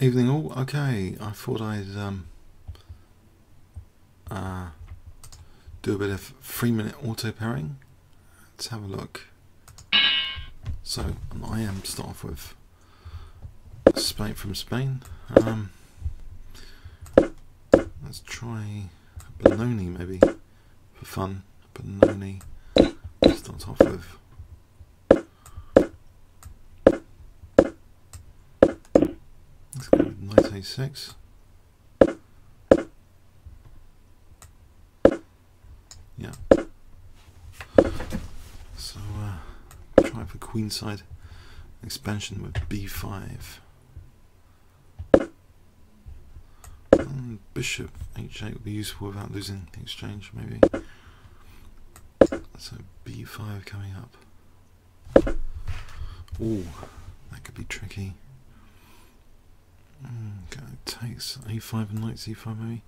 Evening all. Okay, I thought I'd do a bit of 3-minute auto pairing. Let's have a look. So I am start off with Spain from Spain. Let's try bologna maybe for fun. Bologna. Start off with. Let's go with knight a6. Yeah. So try for queenside expansion with b5. And bishop h8 would be useful without losing the exchange, maybe. So b5 coming up. Oh, that could be tricky. Okay, takes a5 and knight c5 maybe.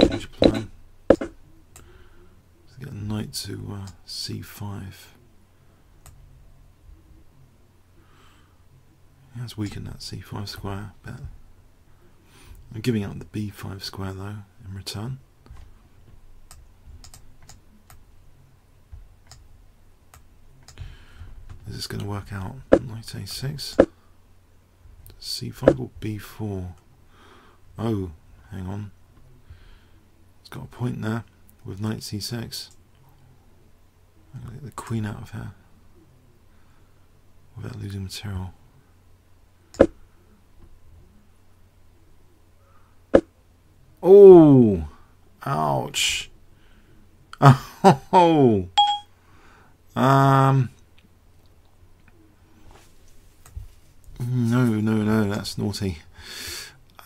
Change plan. Get a knight to c5. Yeah, let's weaken that c5 square a bit. I'm giving up the b5 square though in return. Is this going to work out? Knight a6, c5 or b4? Oh, hang on. It's got a point there with knight c6. I'm going to get the queen out of here without losing material. Oh, ouch. Oh, no, that's naughty.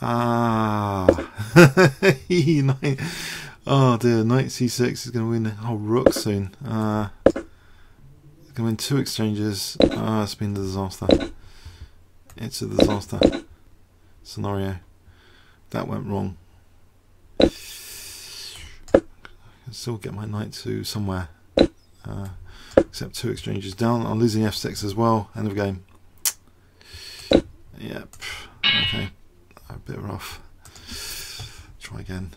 Oh dear, knight c6 is going to win the whole rook soon. It's going to win 2 exchanges. It's been a disaster. It's a disaster scenario. That went wrong. I can still get my knight to somewhere. Except 2 exchanges down. I'm losing f6 as well. End of game. Yep. Okay. A bit rough. Try again.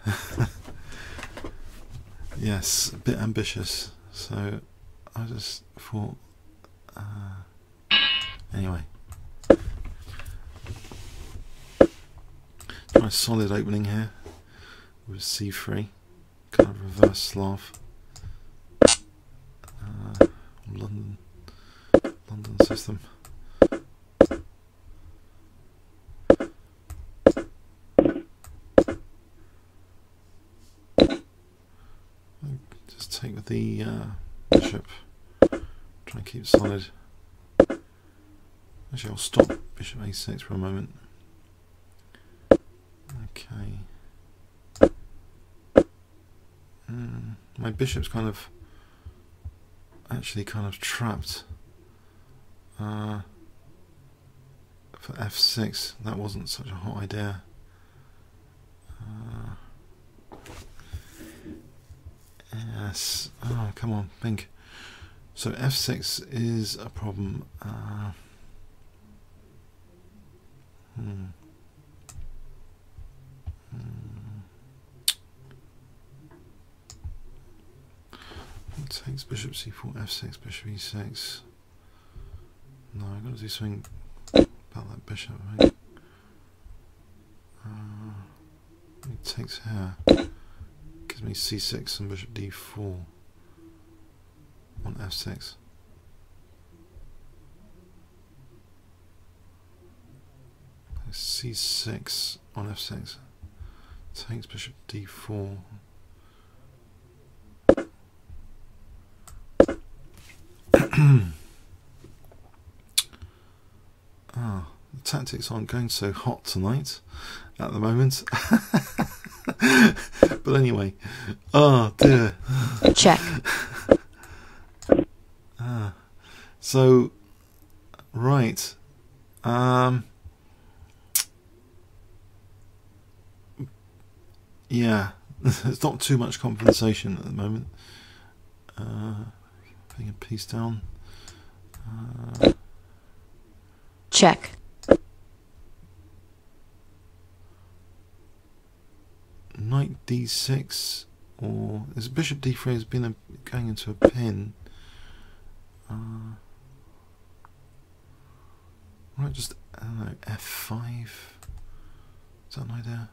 Yes, a bit ambitious. So I just thought. Anyway. Try a solid opening here with c3. Kind of reverse Slav. London system. Just take with the bishop. Try and keep it solid. Actually, I'll stop bishop a6 for a moment. Okay. My bishop's actually kind of trapped for f6. That wasn't such a hot idea. Yes. Oh, come on, think. So f6 is a problem. Takes bishop c4, f6, bishop e6. No, I've got to do something about that bishop, I think. He takes here. Gives me c6 and bishop d4 on f6. c6 on f6. Takes bishop d4. The tactics aren't going so hot tonight at the moment. But anyway, oh dear. Check. So, right. Yeah, there's not too much compensation at the moment. Putting a piece down. Check. d6, or is bishop d3 has been going into a pin. Right, just I don't know, f5. Is that an idea?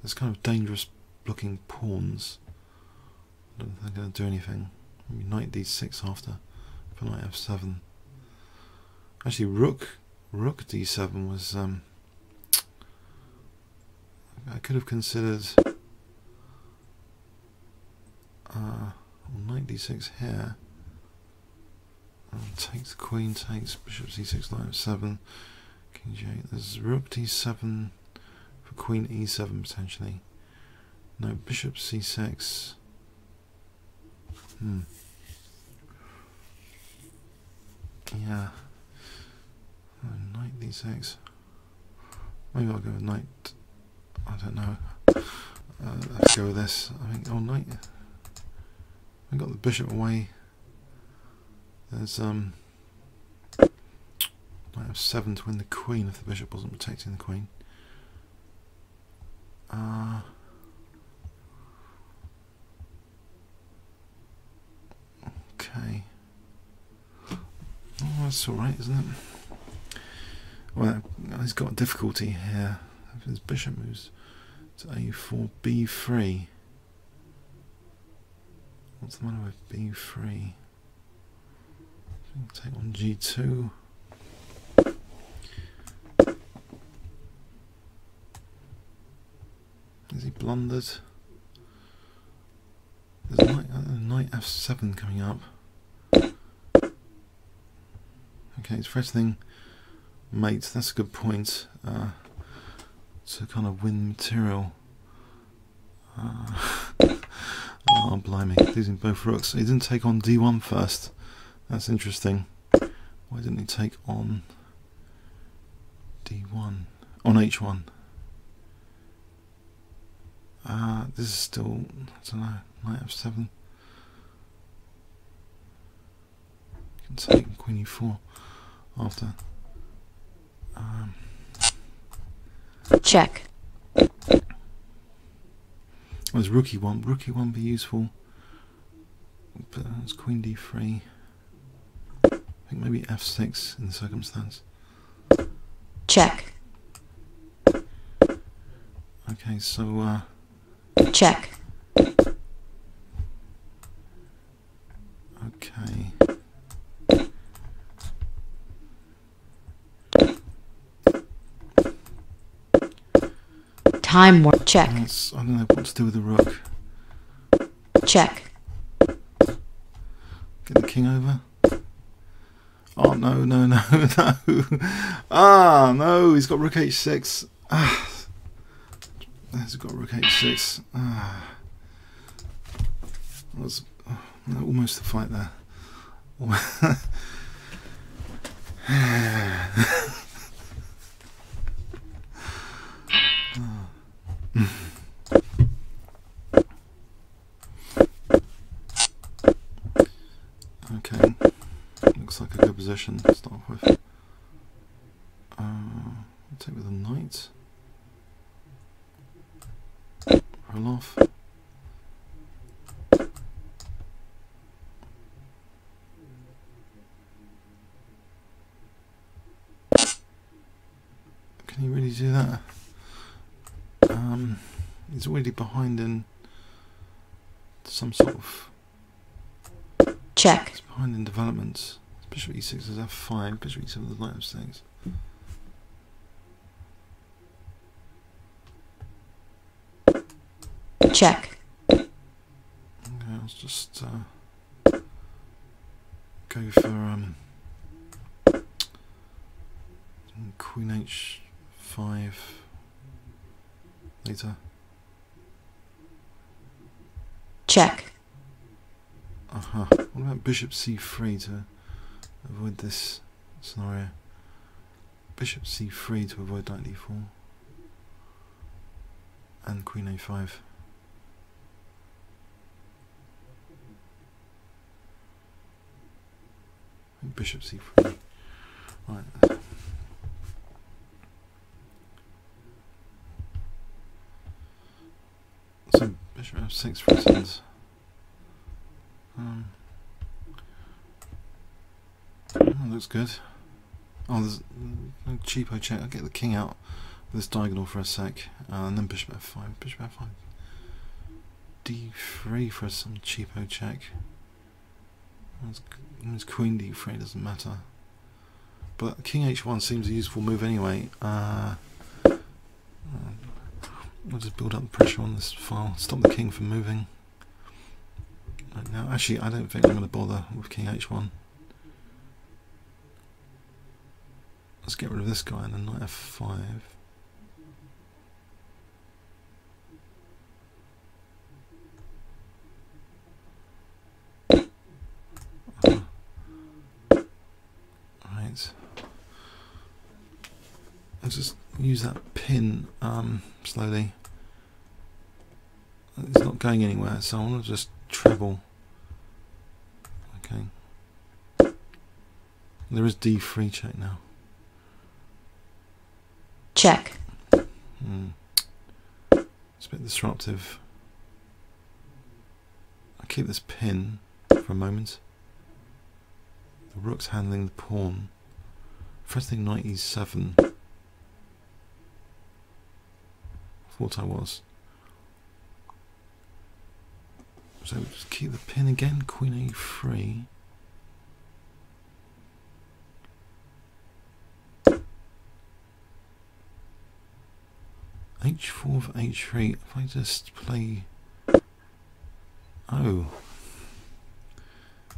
There's kind of dangerous looking pawns. I don't think they're going to do anything. Maybe knight d6 after for knight f7. Actually, rook d7 was. I could have considered knight d6 here. Takes the queen, takes bishop c6, knight f7, king g8. There's rook d7 for queen e7 potentially. No, bishop c6. Yeah. Knight d6. Maybe I'll go with knight. I don't know. Let's go with this. I think. Oh, knight. I got the bishop away. There's knight f7 to win the queen if the bishop wasn't protecting the queen. Okay. Oh, that's alright, isn't it? Well, he's got a difficulty here. If his bishop moves to a4, b3. What's the matter with b3? Take on g2. Is he blundered? There's knight f7 coming up. Okay, it's threatening mate. That's a good point to kind of win material. Oh, blimey, losing both rooks. He didn't take on d1 first. That's interesting. Why didn't he take on d1? On h1? This is still, I don't know, knight f7. You can take queen e4 after. Check. There's rook e1. Rook e1 be useful. But it's queen d3. I think maybe f6 in the circumstance. Check. Okay, so check. Okay. Time war. Check. I don't know what to do with the rook. Check. Get the king over. Oh no, no, no, no. Ah, no, he's got rook h6. Ah. He's got rook h6. Ah. That was almost a fight there. Okay, looks like a good position to start with. I'll take with a knight. Roll off. Can he really do that? He's already behind in some sort of. Check. He's behind in developments. Bishop e6 is f5. Bishop e7 is knight f6. Check. Okay, let's just go for queen h5 later. Check. What about bishop c3 to avoid this scenario? Bishop c3 to avoid knight d4 and queen a5. Bishop c3. Right. So F6 for instance. That looks good. Oh, there's no cheapo check. I'll get the king out of this diagonal for a sec, and then bishop f5. Bishop f5. d3 for some cheapo check. It's queen d3, doesn't matter. But king h1 seems a useful move anyway. I'll just build up the pressure on this file. Stop the king from moving. Right now, actually, I don't think I'm going to bother with king h1. Let's get rid of this guy and then knight f5. Right. Let's just use that pin slowly. It's not going anywhere, so I want to just treble. Okay. There is d3 check now. Check. It's a bit disruptive. I'll keep this pin for a moment. The rook's handling the pawn. First thing, knight e7. Thought I was. So just keep the pin again. Queen a3. h4 for h3. If I just play... Oh.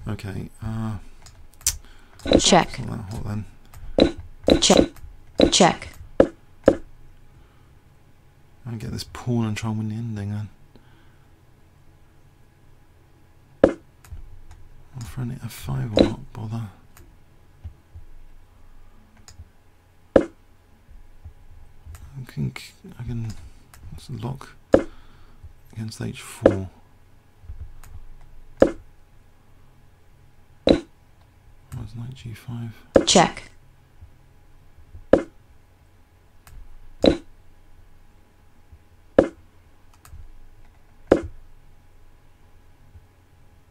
Okay. Check. Not that hot then. Check. Check. I'll get this pawn and try and win the ending then. I'll throw it f5 or not bother. I think I can lock against h4. Where's knight g5? Check.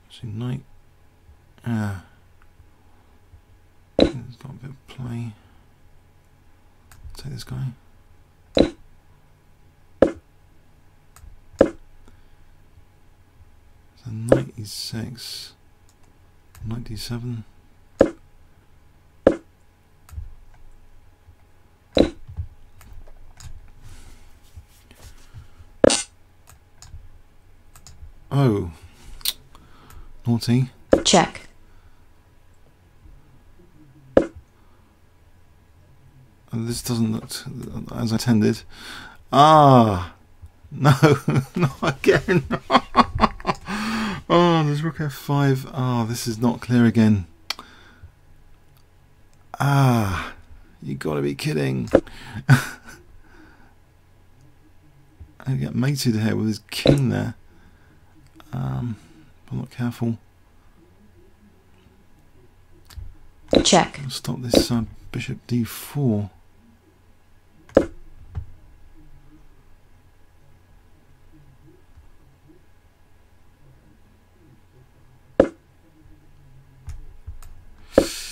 See, knight. It's got a bit of play. Take this guy. So knight e6, knight d7. Oh, naughty. Check. And this doesn't look as I intended. Ah, no, not again. Oh, there's rook f5. Ah, this is not clear again. Ah, you gotta be kidding. I get mated here with his king there. I'm not careful. Check. I'll stop this bishop d4.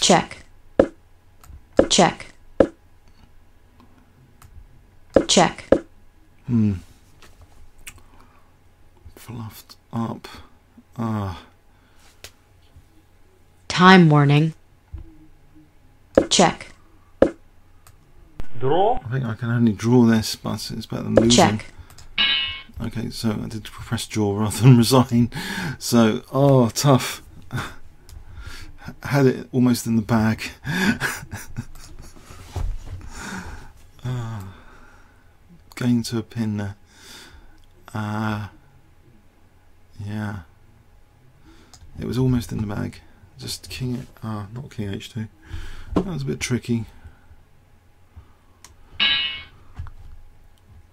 Check. Check. Check. Fluffed up. Ah. Time warning. Check. Draw. I think I can only draw this, but it's better than losing. Check. Okay, so I did press draw rather than resign. So, oh, tough. Had it almost in the bag. Going to a pin there. Yeah. It was almost in the bag. Just king, not king h2. That was a bit tricky.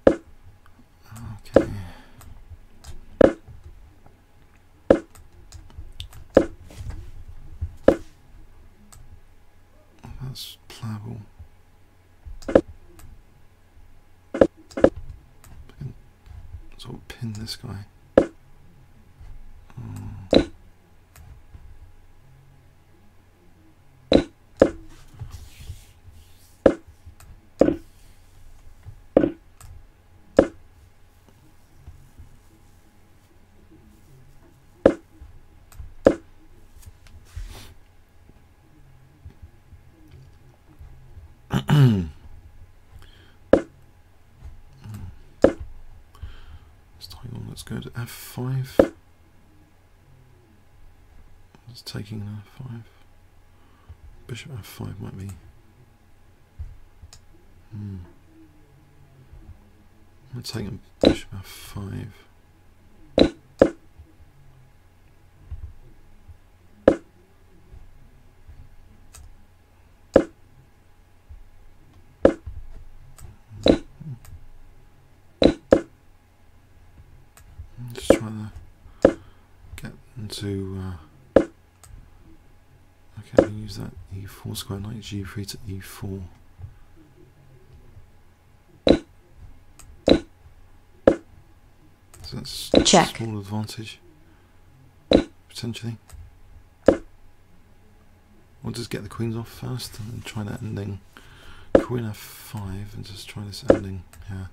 Okay. That's pliable. I can sort of pin this guy. Looks good. F5. It's taking an F5. Bishop F5 might be. I'm taking Bishop F5. Just trying to get into. Okay, I'll use that E4 square, knight G3 to E4. So that's check. A small advantage, potentially. We'll just get the queens off first and then try that ending. Queen F5 and just try this ending here.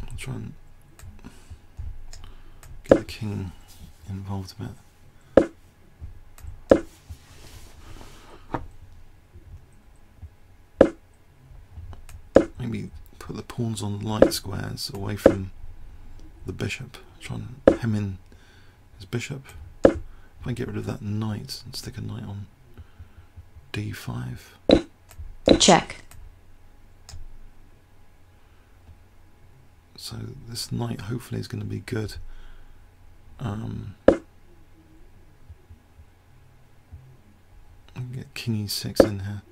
I'll try and get the king involved a bit. Maybe put the pawns on light squares away from the bishop. Try and hem in his bishop. If I get rid of that knight and stick a knight on D5. Check. So this knight hopefully is going to be good. Get king E6 in here.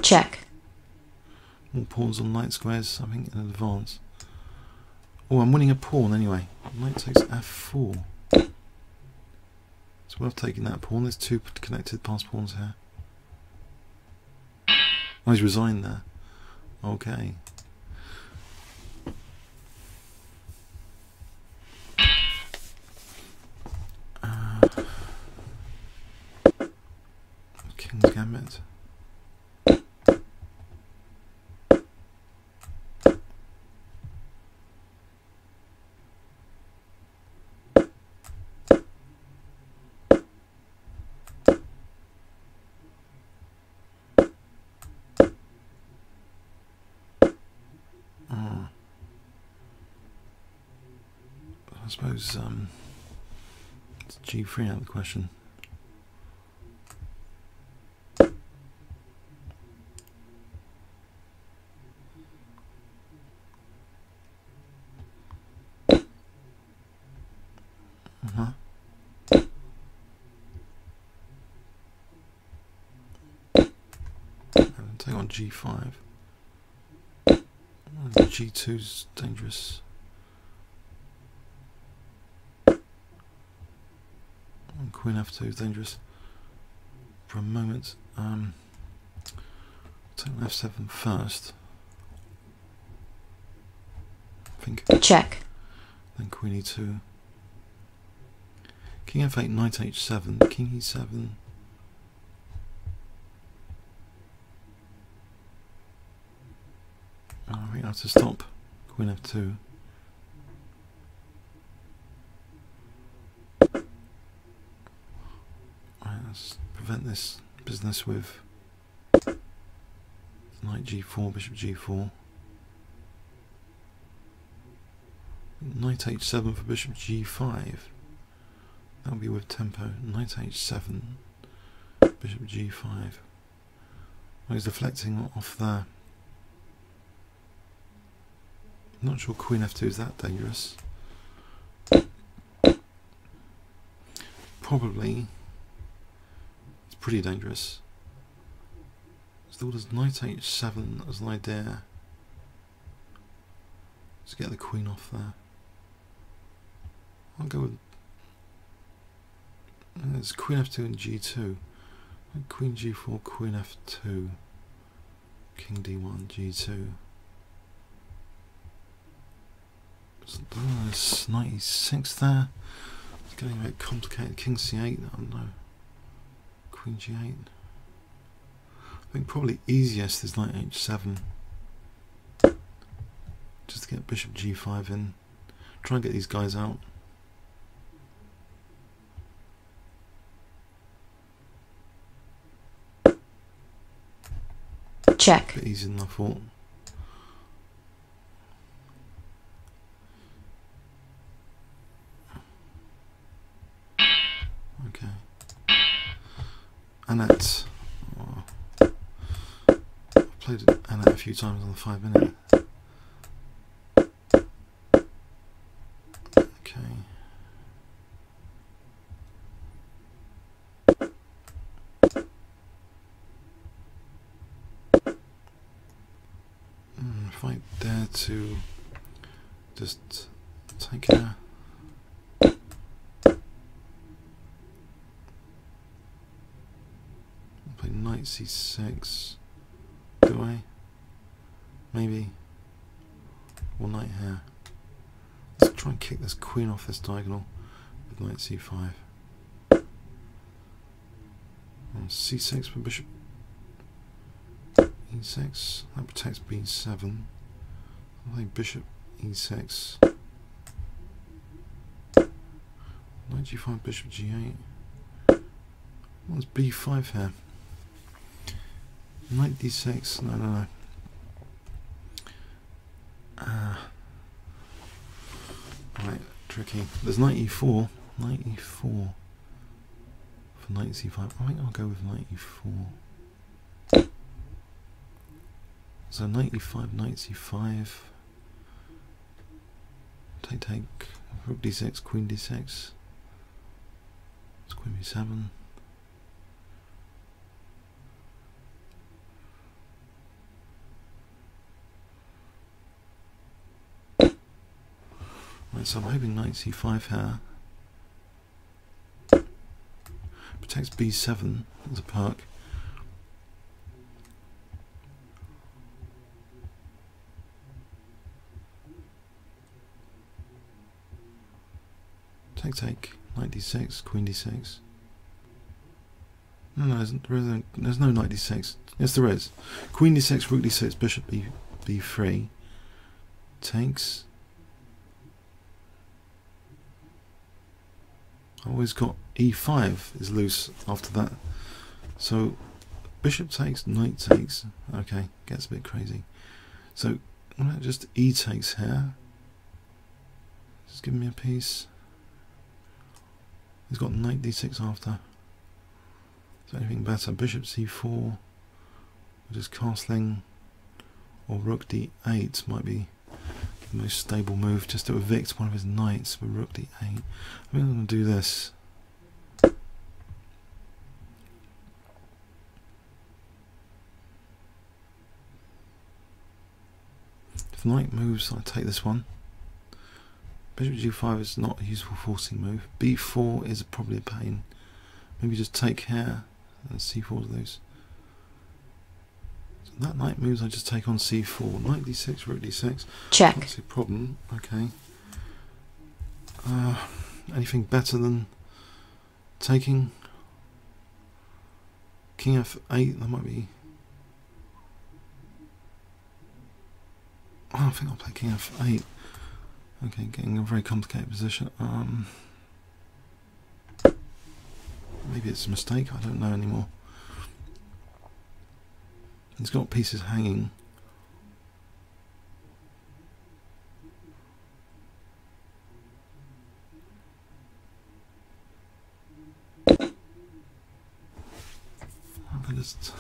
Check. More pawns on light squares, I think, in advance. Oh, I'm winning a pawn anyway. Knight takes F4. It's worth taking that pawn. There's two connected pass pawns here. Oh, he's resigned there. Okay. King's Gambit. I suppose it's G3 out of the question. Take on G5. G2's dangerous. And Queen F2 is dangerous for a moment. Take on F7 first. I think. Check. Then Queen E2. King F8, Knight H7, King E7. I think I have to stop Queen F2. Right, let's prevent this business with Knight G4, Bishop G4. Knight H7 for Bishop G5. That would be with tempo. Knight H7, Bishop G5. Oh, he's deflecting off there. I'm not sure Queen F2 is that dangerous. Probably it's pretty dangerous. Still does Knight H7 as an idea. Let's get the queen off there. I'll go with it's Queen F2 and G2. Queen G4, Queen F2, King D1, G2. There's Knight E6 there. It's getting a bit complicated. King C8, I don't know. Queen G8. I think probably easiest is Knight H7. Just to get Bishop G5 in. Try and get these guys out. Check. A bit easier than I thought. Okay. Annette. Oh. I've played Annette a few times on the 5-minute. Okay. If I dare to just take her. Play knight c6. Do I? Maybe. Or knight here. Let's try and kick this queen off this diagonal with knight c5. And c6 for bishop e6. That protects b7. I think bishop e6. Knight g5, bishop g8. What's b5 here? Knight d6. No. Right, tricky. There's knight e4. Knight e4 for knight c5. I think I'll go with knight e4. So knight e5, knight c5. Take. Rook d6, queen d6. It's queen b7. Right, so I'm hoping knight c5 here. Protects b7 as a perk. Take, knight d6, queen d6. No, there's no knight d6. Yes, there is. Queen d6, rook d6, bishop b3. Takes. I always got e5 is loose after that. So bishop takes, knight takes. Okay, gets a bit crazy. So why not just e takes here? Just give me a piece. He's got knight d6 after. Is there anything better? Bishop c4, just castling, or rook d8 might be the most stable move, just to evict one of his knights with rook d8. I think I'm going to do this. If knight moves, I take this one. Bishop g5 is not a useful forcing move. b4 is probably a pain. Maybe just take here and c4 is loose. So that knight moves, I just take on c4. Knight d6, rook d6. Check. That's a problem. Okay. Anything better than taking king f8? That might be. Oh, I think I'll play king f8. Okay, getting a very complicated position. Maybe it's a mistake, I don't know anymore. He's got pieces hanging. I'll just...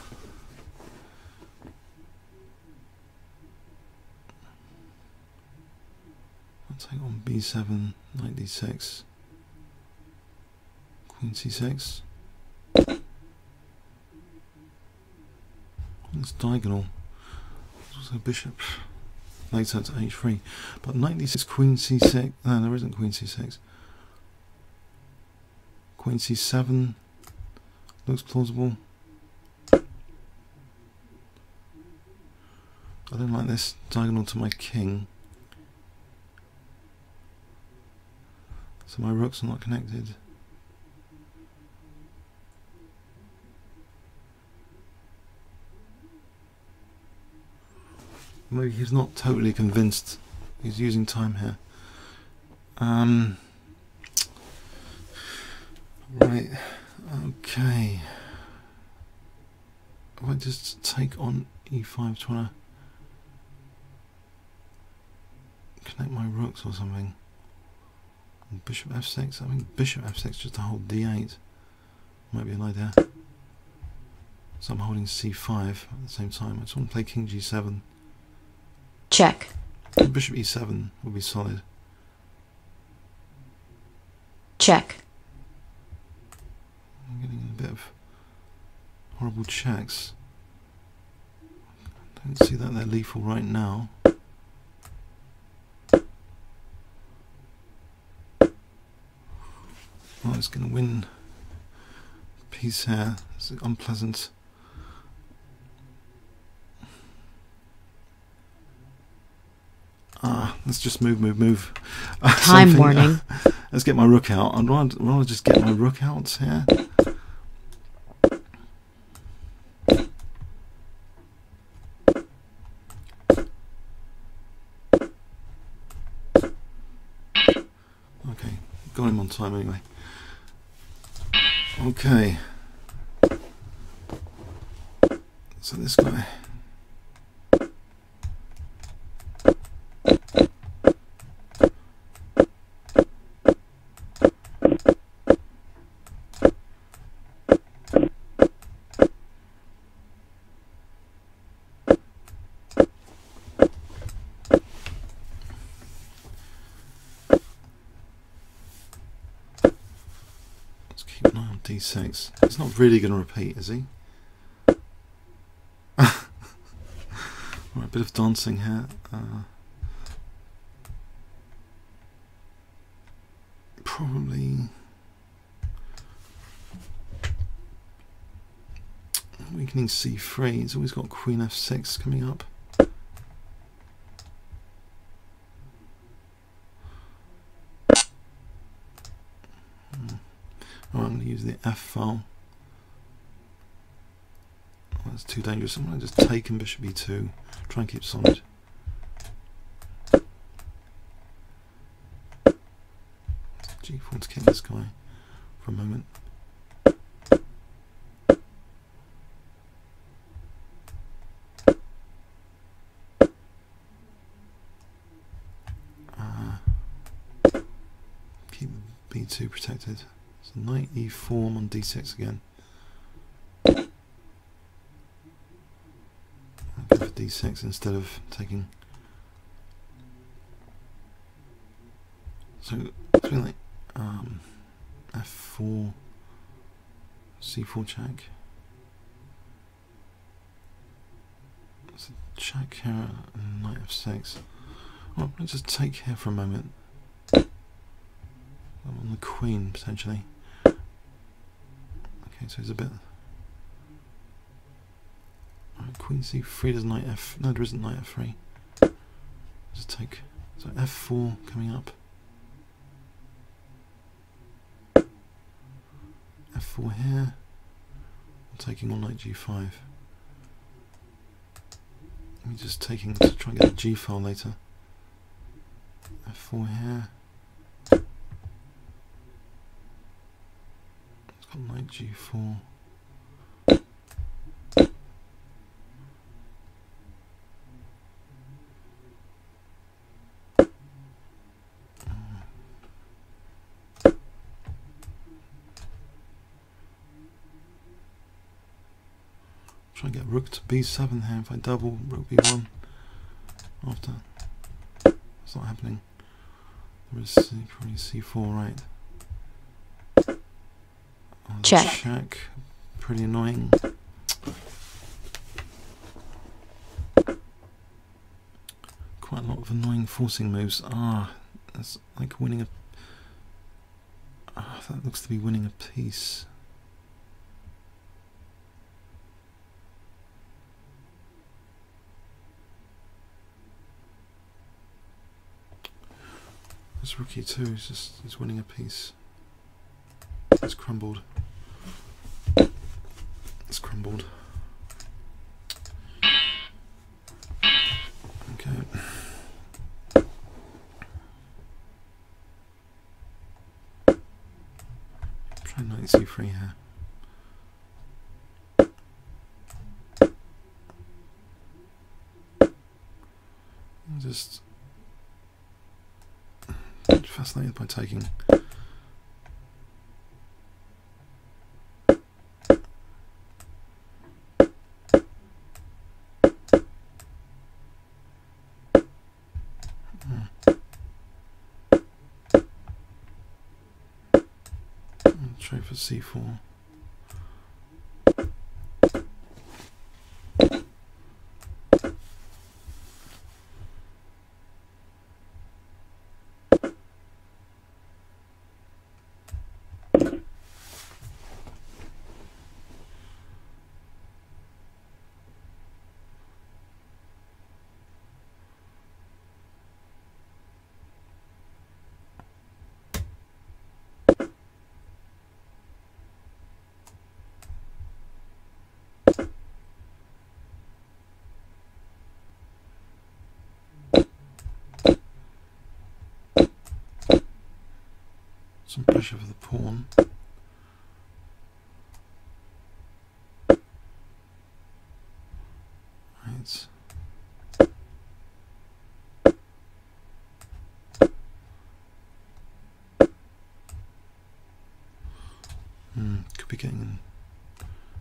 take on b7, knight d6, queen c6. It's diagonal. There's also bishop later to h3. But knight d6, queen c6. No, there isn't queen c6. Queen c7 looks plausible. I don't like this diagonal to my king. So my rooks are not connected. Maybe he's not totally convinced. He's using time here. Right. Okay. if I just take on e5, trying to connect my rooks or something. And bishop f6, I think bishop f6 just to hold d8 might be an idea. So I'm holding c5 at the same time. I just want to play king g7. Check. And bishop e7 would be solid. Check. I'm getting a bit of horrible checks. I don't see that they're lethal right now. Oh, it's going to win piece here. It's unpleasant. Let's just move. Time warning. Let's get my rook out. I'd rather just get my rook out here. Okay, got him on time anyway. Okay. So this guy. Keep an eye on d6. He's not really going to repeat, is he? Right, a bit of dancing here. Probably weakening c3. He's always got queen f6 coming up. Oh, I'm going to use the F file. Oh, that's too dangerous. I'm going to just take and bishop e2. Try and keep solid. g4 to kick this guy for a moment. Keep b2 protected. So knight e4 on d6 again. I'll go for d6 instead of taking. So it's been like f4, c4 check. It's a check here and knight f6. Well, let's just take here for a moment. I'm on the queen potentially. Okay, so it's a bit. Right, queen c3, does knight f. No, there isn't knight f3. Just take. So f4 coming up. f4 here. I'm taking on knight g5. I'm just taking to try and get a g file later. f4 here. Got knight g4. Try and get rook to b7 here. If I double rook b1 after, it's not happening. There is probably c4, right? Check. Check. Pretty annoying. Quite a lot of annoying forcing moves. That's like winning a. That looks to be winning a piece. This rook e2 is winning a piece. It's crumbled. It's crumbled. Okay. Try knight c3 here. I'm just fascinated by taking. Try for c4. Some pressure for the pawn. Right. Could be getting.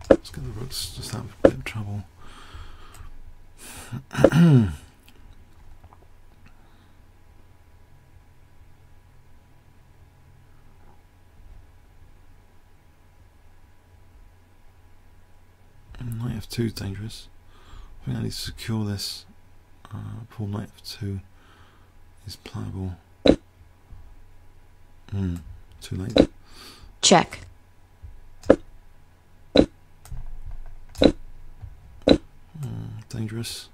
Let's get the rooks just have a bit of trouble. Knight f2 is dangerous. I think I need to secure this. Pawn knight f2 is pliable. Too late. Check. Dangerous.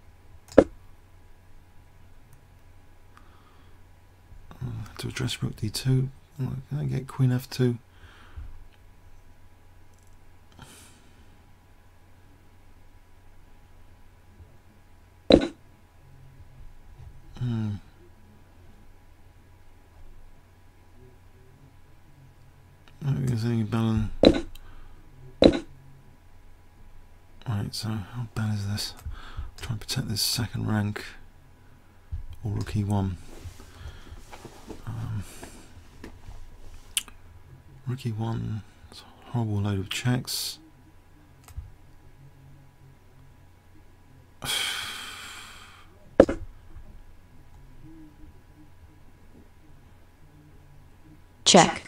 To address rook d2. Can I get queen f2? Is any balance? Right, so how bad is this? Try and protect this second rank, or rook e1. Rook e1, it's a horrible load of checks. Check.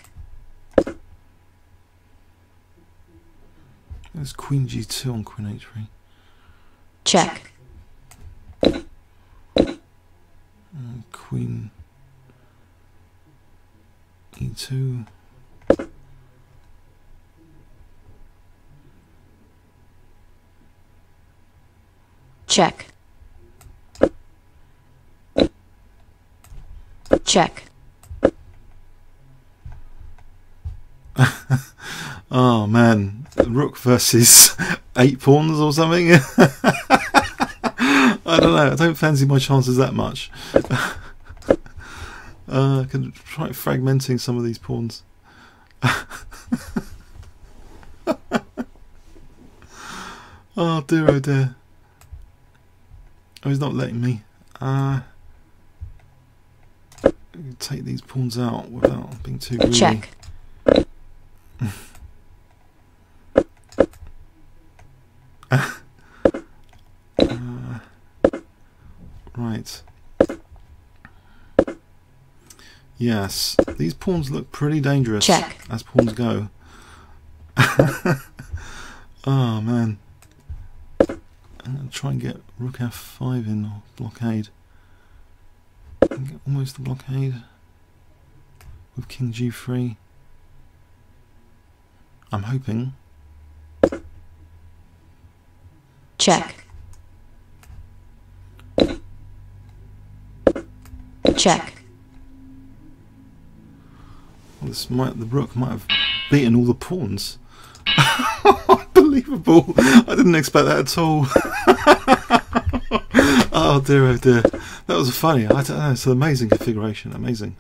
There's queen g2 on queen h3. Check. Queen e2. Check. Check. Oh man, rook versus 8 pawns or something. I don't know, I don't fancy my chances that much. I can try fragmenting some of these pawns. Oh dear, oh dear. Oh, he's not letting me. Take these pawns out without being too greedy. Check. Right. Yes, these pawns look pretty dangerous. Check. As pawns go. Oh man. I'm going to try and get rook f5 in, or blockade. Get almost the blockade with king g3. I'm hoping. Check. Check. Well, the rook might have beaten all the pawns. Unbelievable! I didn't expect that at all. Oh dear, oh dear. That was funny. I don't know. It's an amazing configuration. Amazing.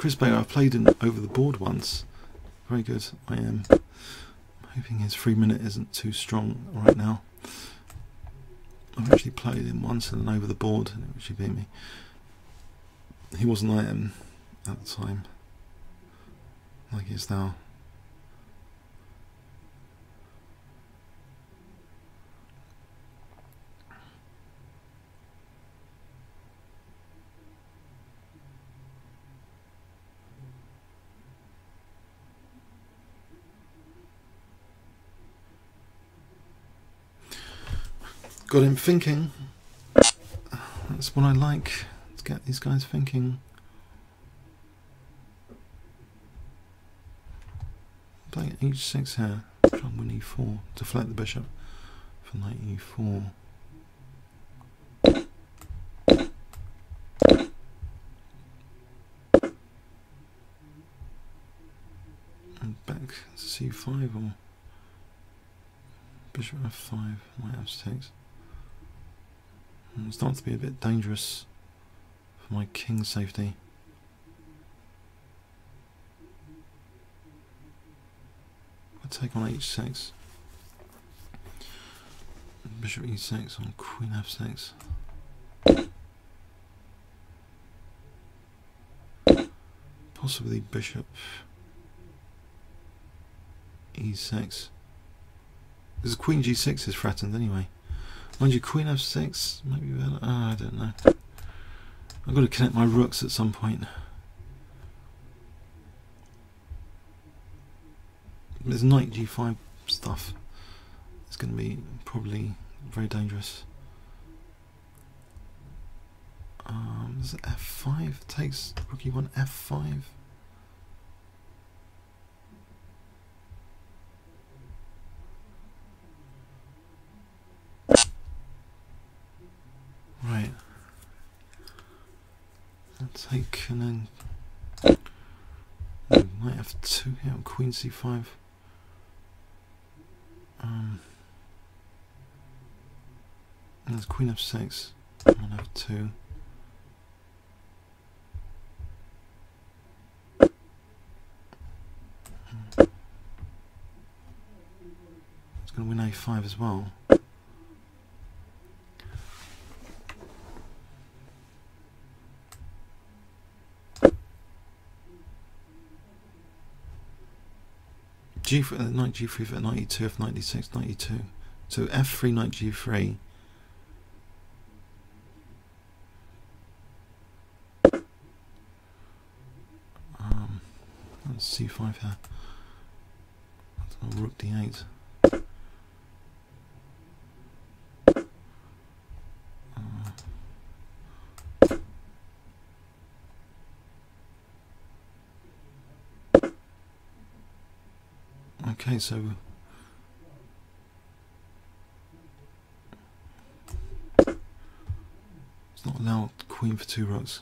Chris Baker, I've played him over the board once. Very good. I am hoping his 3-minute isn't too strong right now. I've actually played him once and then over the board and it actually beat me. He wasn't like him at the time, like he is now. Got him thinking. That's what I like, to get these guys thinking. Playing h6 here, try and win e4, deflect the bishop for knight e4. And back to c5 or bishop f5, knight f6. It's starting to be a bit dangerous for my king safety. I take on h6, bishop e6 on queen f6. Possibly bishop e6. Because queen g6 is threatened anyway. Mind you, queen f6, maybe better. I don't know. I've got to connect my rooks at some point. There's knight g5 stuff. It's going to be probably very dangerous. There's f5, takes rook e1, f5. Right. I'll take and then knight f2 here on queen c5. And there's queen f6 on f2. It's going to win a5 as well. Knight g3 for knight e2, f knight d6, knight e2. So f3, knight g3. That's c5 here. That's rook d8. Okay, so it's not allowed queen for 2 rooks.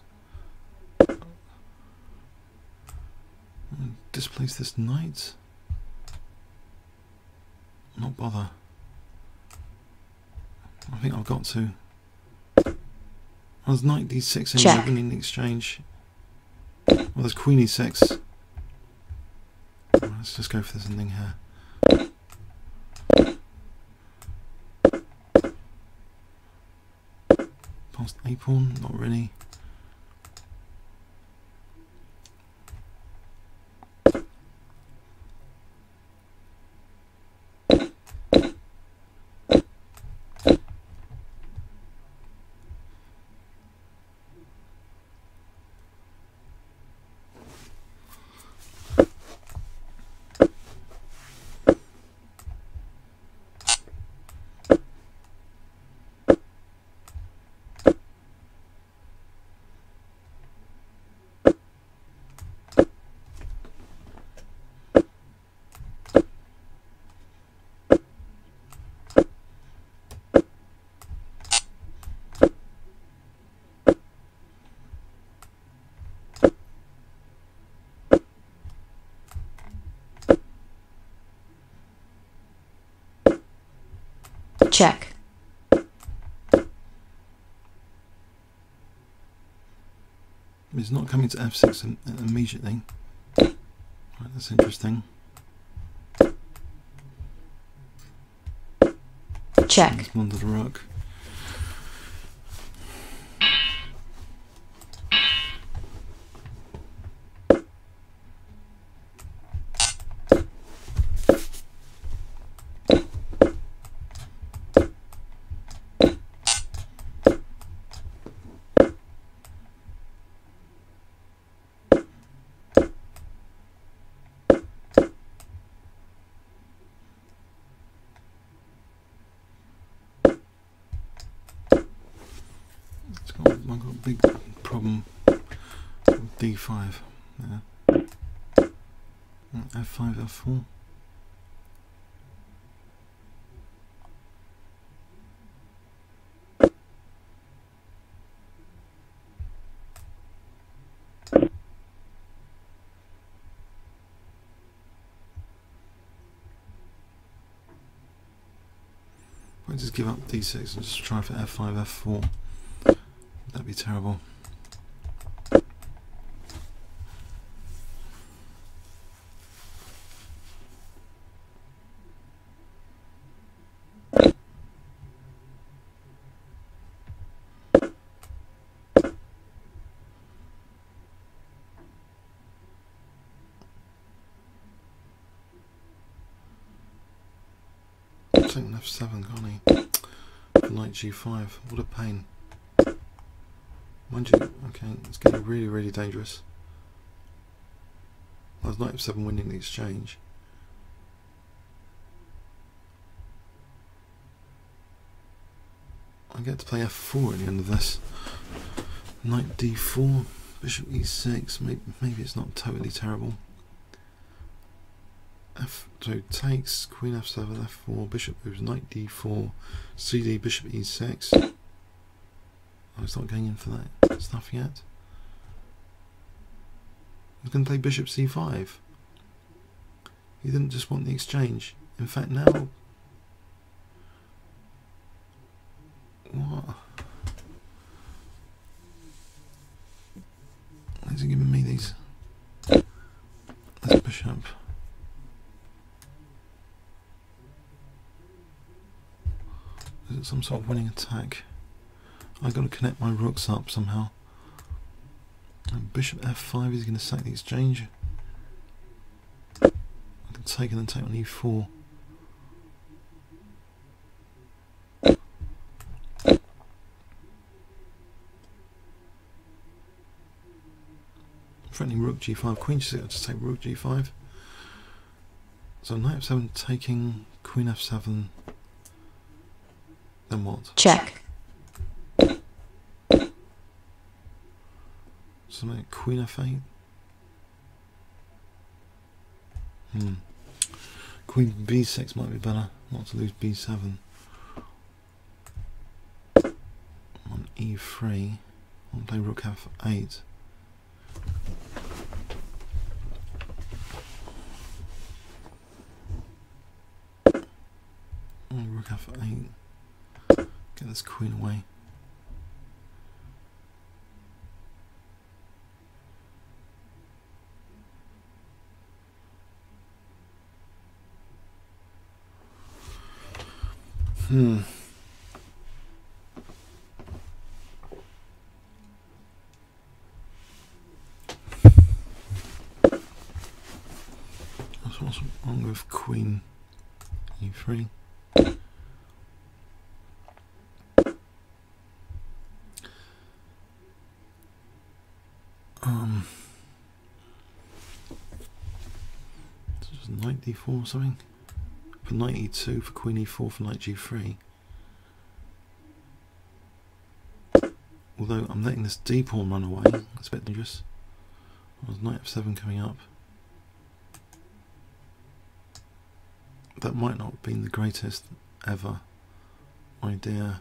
Displace this knight. Not bother. I think I've got to. There's knight d6 in winning the exchange. Well, there's queen e6. Let's just go for this ending here. Past a pawn, not really. Check. It's not coming to f6 immediately. Right, that's interesting. Check. Let's wander the rook. I've got a big problem with d5. Yeah. f5, f4. If I just give up d6 and just try for f5, f4. That'd be terrible. Taking f7, can't he? For knight g5. What a pain. Mind you, okay, it's getting really, really dangerous. There's knight f7 winning the exchange. I get to play f4 at the end of this. Knight d4, bishop e6. Maybe it's not totally terrible. So takes, queen f7, f4, bishop moves, knight d4, cd, bishop e6. Oh, it's not going in for that stuff yet. He's going to play bishop c5. He didn't just want the exchange. In fact, now... What? Why is he giving me these? This bishop. Is it some sort of winning attack? I've got to connect my rooks up somehow. And bishop f5 is going to sack the exchange. I can take and then take on e4. Threatening rook g5, queen g6, I'll just take rook g5. So knight f7 taking, queen f7. Then what? Check. So make queen f8. Queen b6 might be better, not to lose b7. On e3, I'll play rook f8. Rook f8. Get this queen away. That's what's wrong with queen e3. Just knight d4 or something. For knight e2, for queen e4, for knight g3. Although I'm letting this d pawn run away, it's a bit dangerous. There's knight f7 coming up. That might not have been the greatest ever idea.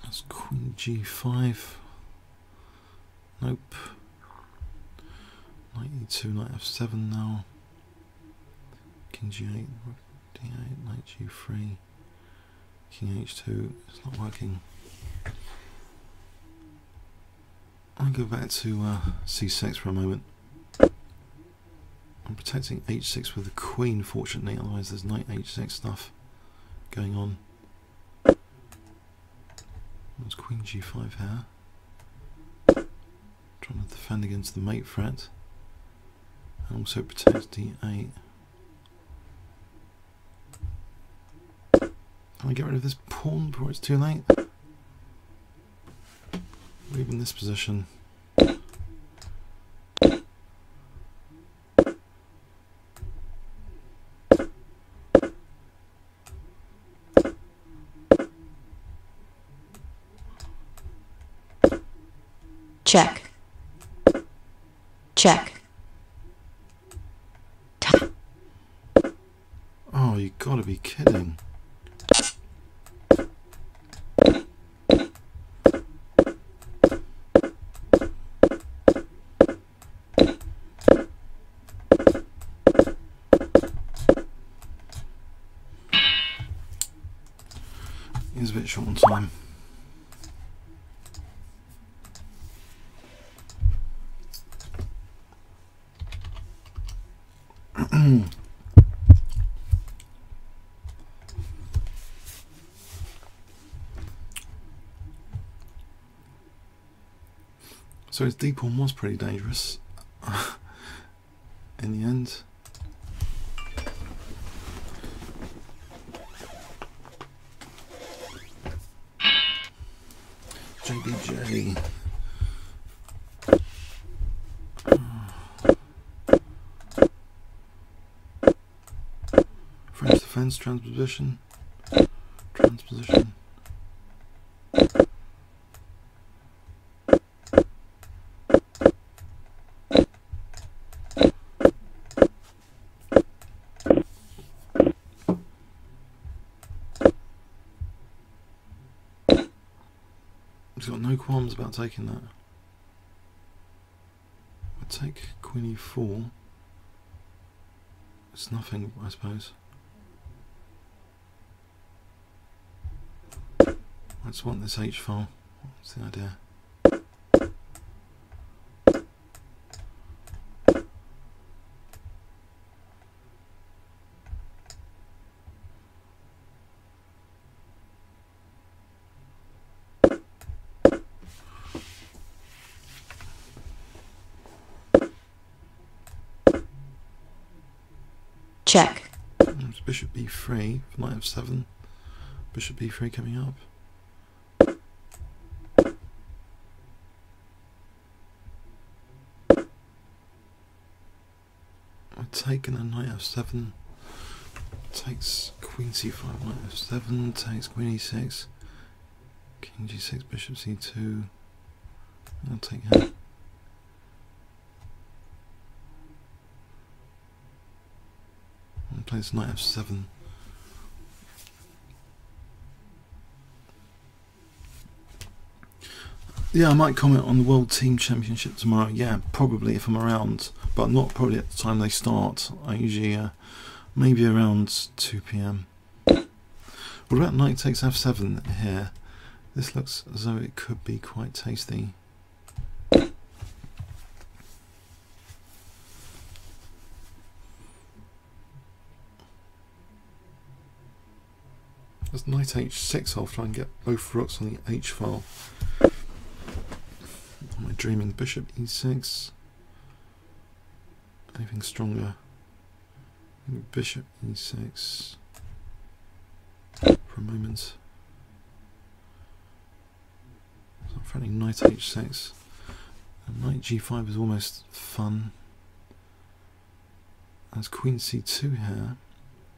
That's queen g5. Nope. Knight e2, knight f7 now. King g8, d8, knight g3, king h2. It's not working. I'll go back to c6 for a moment. I'm protecting h6 with the queen, fortunately, otherwise there's knight h6 stuff going on. There's queen g5 here. Trying to defend against the mate threat. And also protect d8. Can I get rid of this pawn before it's too late? Leave in this position. Check. Check. Oh, you gotta be kidding. He's a bit short on time. So his d pawn was pretty dangerous in the end. JBJ. French defense, transposition. Transposition. He's got no qualms about taking that. I take queen e4. It's nothing, I suppose. I just want this h file. What's the idea? Check. There's bishop b3, knight f7. Bishop b3 coming up. I've taken a knight f7. Takes queen c5, knight f7. Takes queen e6. King g6, bishop c2. I'll take her. Plays knight f7. Yeah, I might comment on the World Team Championship tomorrow. Yeah, probably if I'm around, but not probably at the time they start. I usually maybe around 2 PM. What about knight takes f7 here? This looks as though it could be quite tasty. There's knight h6. I'll try and get both rooks on the h file. Am I dreaming? Bishop e6. Anything stronger? Bishop e6 for a moment. So I'm threatening knight h6. And knight g5 is almost fun. There's queen c2 here.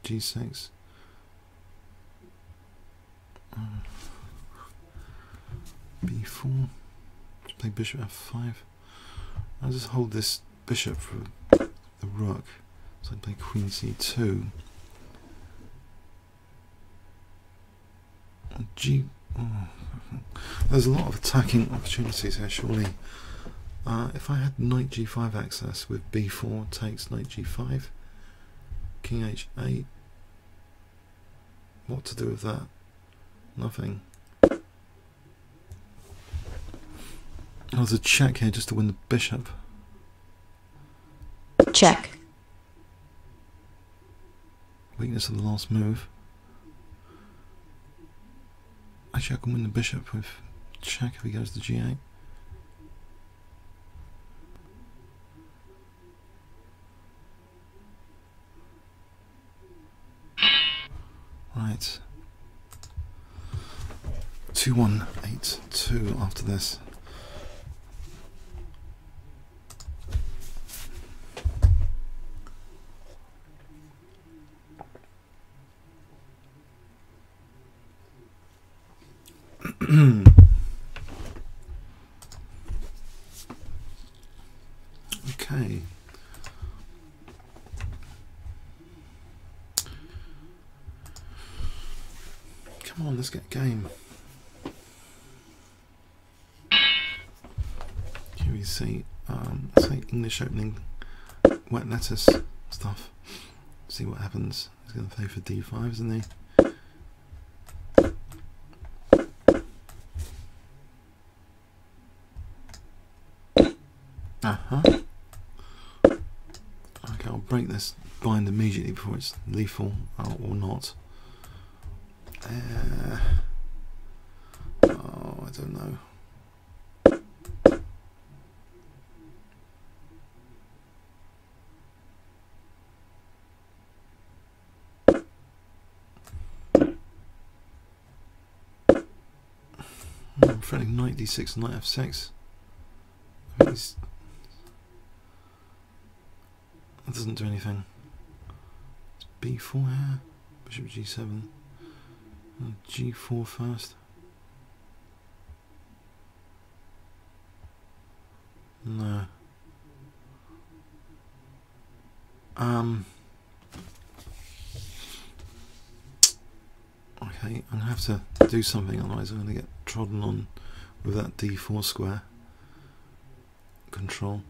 g6. b4. Let's play bishop f5. I'll just hold this bishop for the rook. So I play queen c2. There's a lot of attacking opportunities here, surely. If I had knight g5 access with b4 takes knight g5, king h8, What to do with that? Nothing. Oh, there's a check here just to win the bishop. Check. Weakness of the last move. Actually, I can win the bishop with check if he goes to g8. Right. 2182 after this. Okay. Come on, let's get a game. QEC, say English opening, wet lettuce stuff. See what happens. He's going to play for d5, isn't he? Okay, I'll break this bind immediately before it's lethal, or not. Oh, I don't know. I'm threatening knight d6, knight f6. I think that doesn't do anything. It's b4 here, bishop g7, g4 first. No. Okay, I'm gonna have to do something, otherwise I'm gonna get trodden on with that d4 square. Control.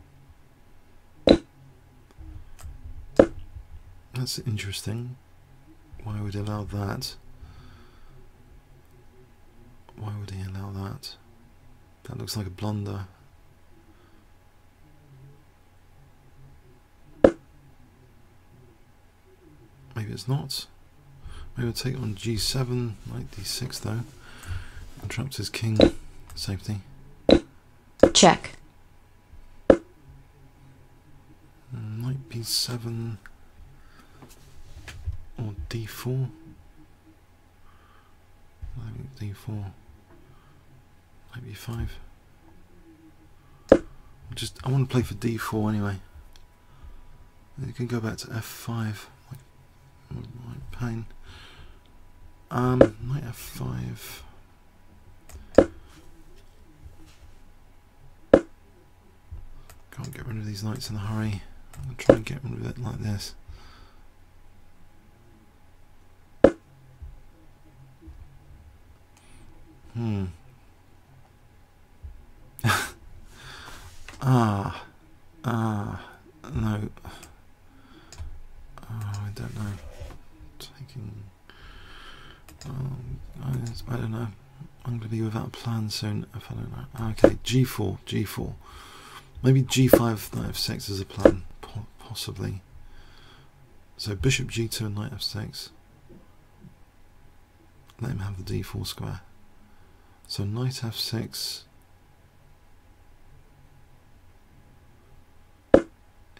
That's interesting. Why would he allow that? Why would he allow that? That looks like a blunder. Maybe it's not. Maybe we'll take it on g7, knight d6 though. And traps his king safety. Check. Knight b7 or d4. I think d4. Knight b5. I want to play for d4 anyway. You can go back to f5. Like pain. Knight f5. Can't get rid of these knights in a hurry. I'm going to try and get rid of it like this. No. I don't know. I don't know. I'm going to be without a plan soon if I don't know. Okay, g4, g4. Maybe g5, knight f6 is a plan, possibly. So bishop g2 and knight f6. Let him have the d4 square. So knight f6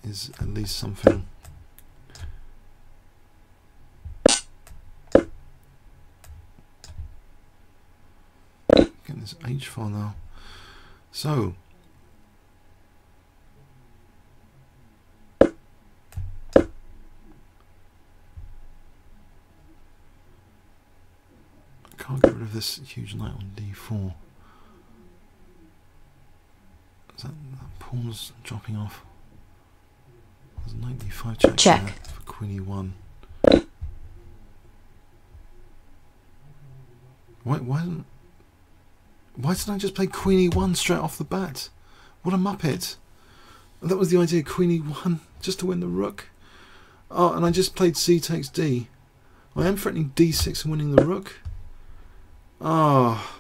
is at least something. Getting this h file now. So can't get rid of this huge knight on d4. Is that pawn's dropping off? There's knight d5 check there for queen e1. Why didn't I just play queen e1 straight off the bat? What a muppet! That was the idea, queen e1, just to win the rook. Oh, and I just played c takes d. I am threatening d6 and winning the rook. Ah.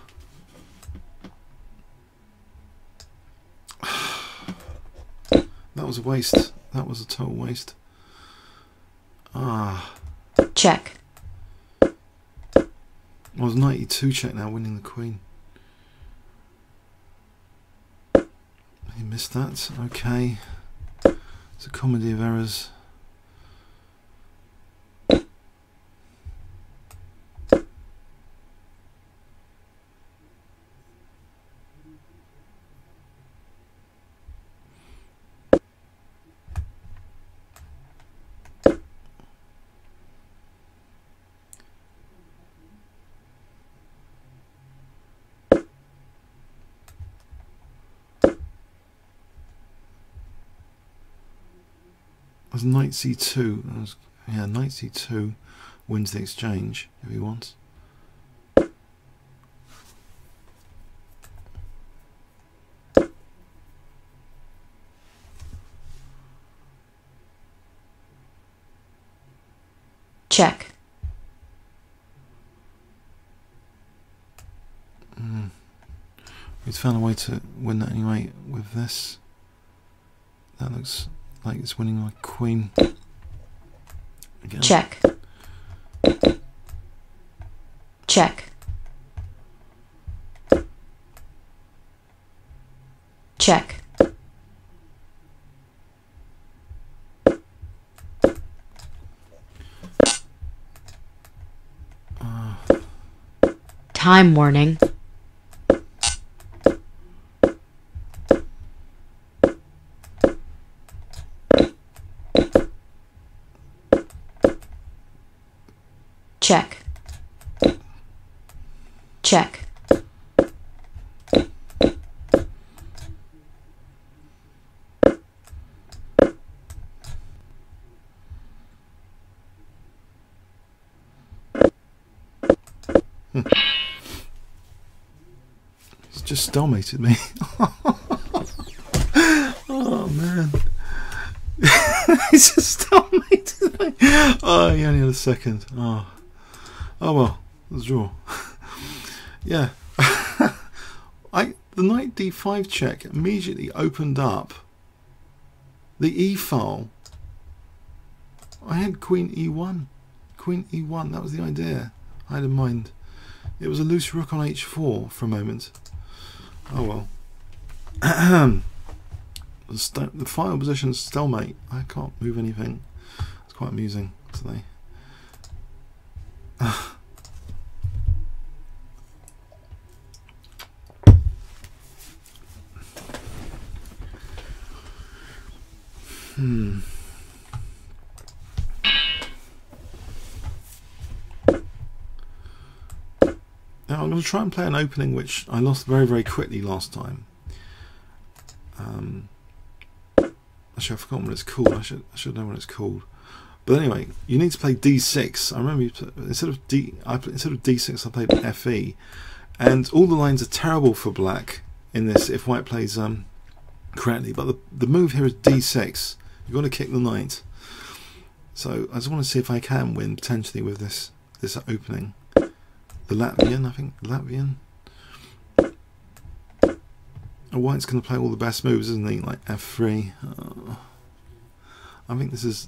That was a waste. That was a total waste. Ah. Check. I was knight e2 check now, winning the queen. He missed that. Okay. It's a comedy of errors. As knight c2, yeah, knight c2 wins the exchange if he wants. Check. He's found a way to win that anyway with this. That looks like it's winning my queen. Again. Check. Check. Check. Time warning. Check. Check. He's just stalemated me. Oh man. He's just stalemated me. Oh, he only had a second. Oh well, it was a draw. Yeah. The knight d5 check immediately opened up the e file. I had queen e1. Queen e1, that was the idea I had in mind. It was a loose rook on h4 for a moment. Oh well. The final position is stalemate. I can't move anything. It's quite amusing today. Now I'm going to try and play an opening which I lost very, very quickly last time. Actually, I've forgotten what it's called. I should know what it's called. But anyway, you need to play d6. I remember instead of d6, I played fe, and all the lines are terrible for black in this if white plays correctly. But the move here is d6. You've got to kick the knight. So I just want to see if I can win potentially with this opening. The Latvian, I think, Latvian. White's going to play all the best moves, isn't he? Like f3. I think this is,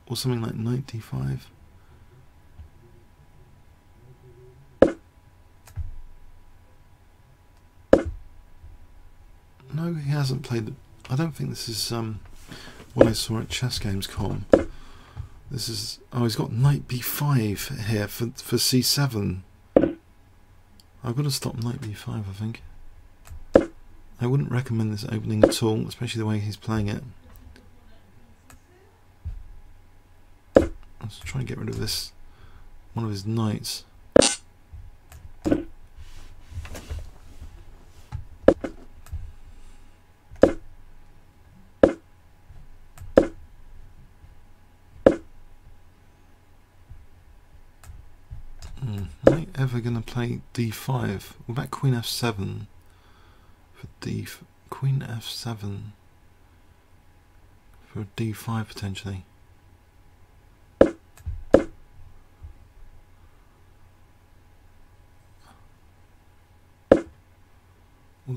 or something like knight d5. No, he hasn't played. I don't think this is what I saw at chessgames.com. This is, oh, he's got knight b5 here for c7. I've got to stop knight b5, I think. I wouldn't recommend this opening at all, especially the way he's playing it. Let's try and get rid of this, one of his knights. Am I ever going to play d5? What about queen f7? For queen f7 for d5 potentially.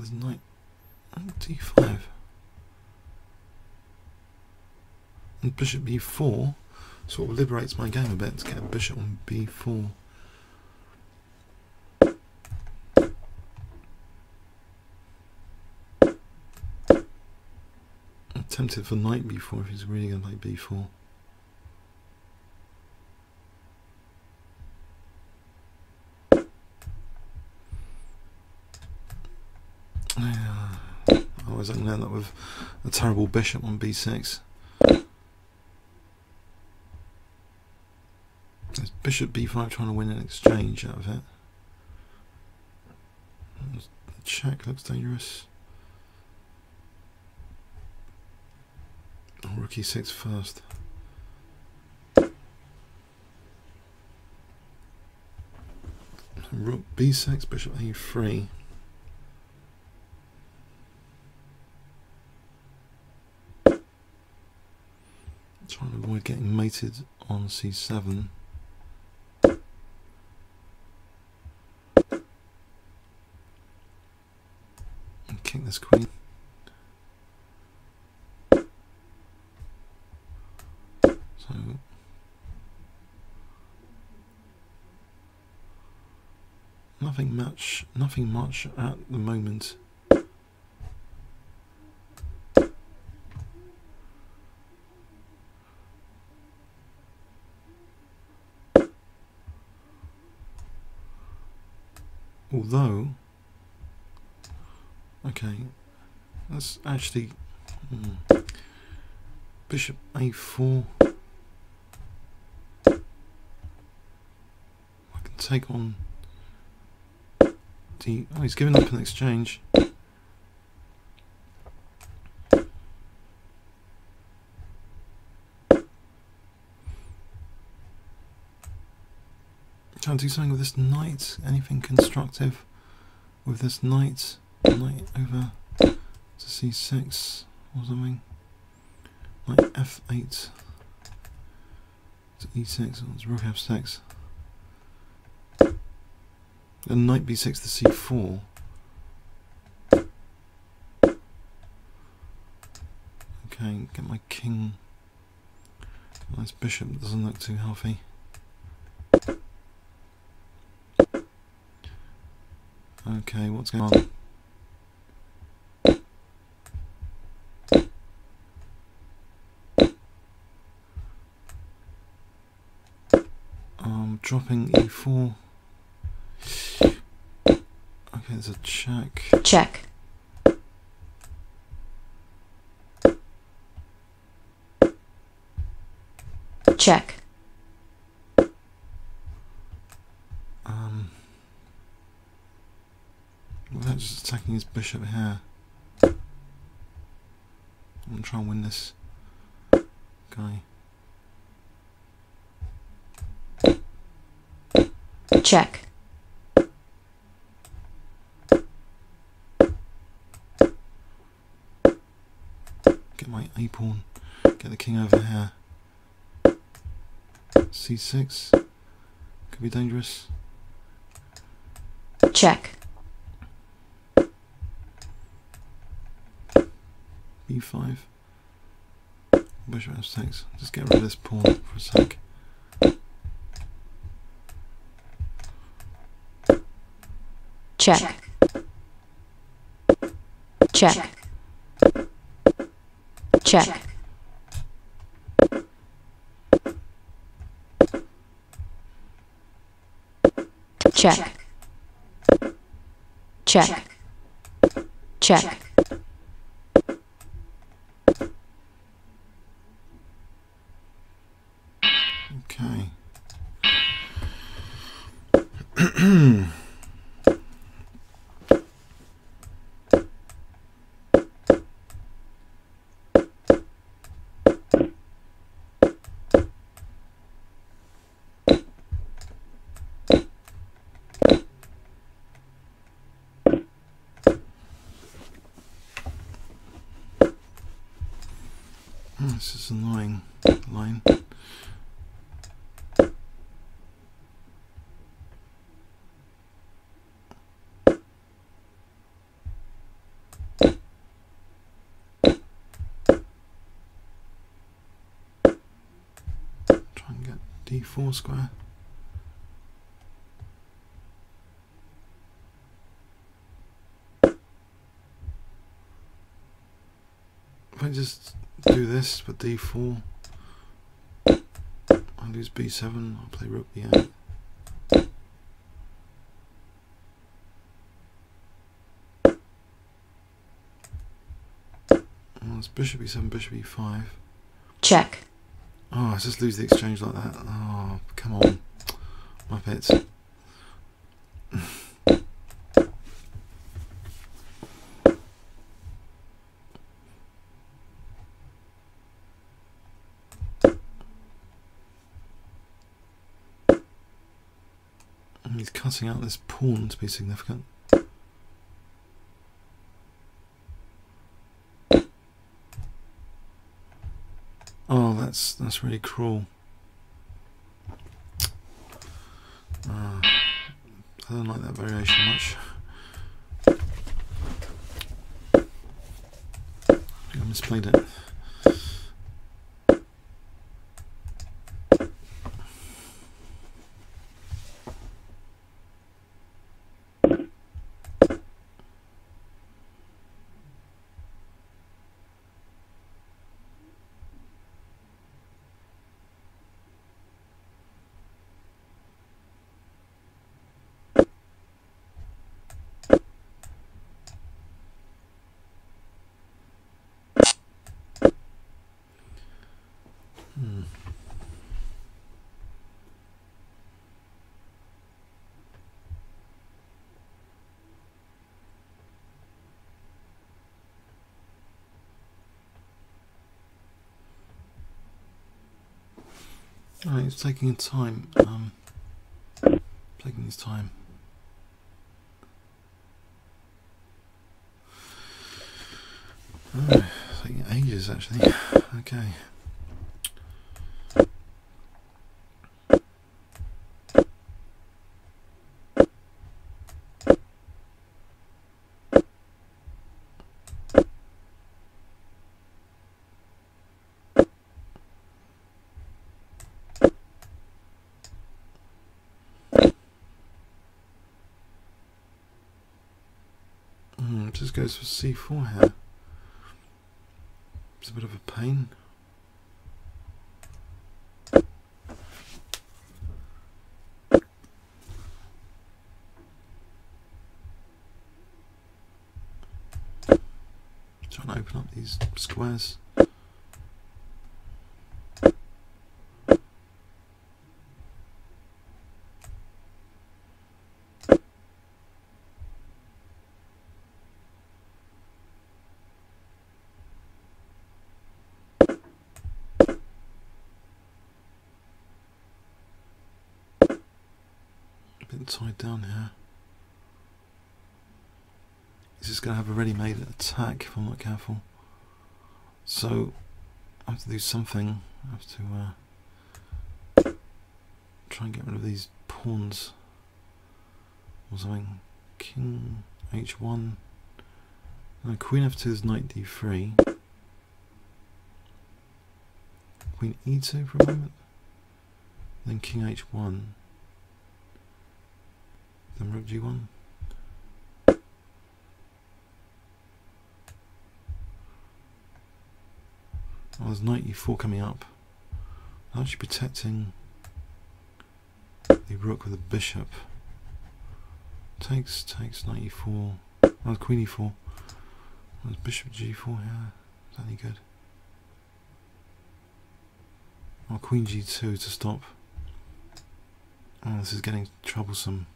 there's knight d5 and bishop b4 sort of liberates my game a bit to get a bishop on b4. I'm tempted for knight b4 if he's really going to play b4. Otherwise I'm going to end up with a terrible bishop on b6. There's bishop b5 trying to win an exchange out of it. The check looks dangerous. Rook e6 first. Rook b6, bishop a3. Trying to avoid getting mated on c7. And kick this queen. So nothing much at the moment. Although, okay, that's actually bishop a4. I can take on d. Oh, he's giving up an exchange. Trying to do something with this knight. Anything constructive with this knight? Knight over to c6 or something. Knight f8 to e6. Oh, it's rook f6. And knight b6 to c4. Okay, get my king. Nice bishop doesn't look too healthy. Okay, what's going on? Dropping e4. Okay, there's a check. Check. Check. Without just attacking his bishop here. I'm going to try and win this guy. Check. Get my a pawn. Get the king over here. c6. Could be dangerous. Check. b5. Bishop f6. Just get rid of this pawn for a sec. Check. Check. Check. Check. Check. Check. Okay. This is an annoying line. d4 square. If I just do this for d4, I lose b7, I'll play rook b8. Well, it's bishop e7, bishop e5. Check. Oh, I just lose the exchange like that. Oh, come on. Muppets. He's cutting out this pawn to be significant. Oh, that's really cruel. I don't like that variation much. I think I misplayed it. Alright, it's taking time. Taking his time. Oh, it's taking ages actually. Okay. Just goes for c4 here. It's a bit of a pain. Trying to open up these squares. Tied down here. He's just going to have a ready-made attack if I'm not careful. So I have to do something. I have to try and get rid of these pawns or something. King h1. No, queen f2 is knight d3. Queen e2 for a moment. Then king h1. Then rook g1. Oh, there's knight e4 coming up. I'm actually protecting the rook with a bishop. Takes knight e4. Oh, queen e4. There's bishop g4 here. Is that any good? Oh, queen g2 to stop. Oh, this is getting troublesome.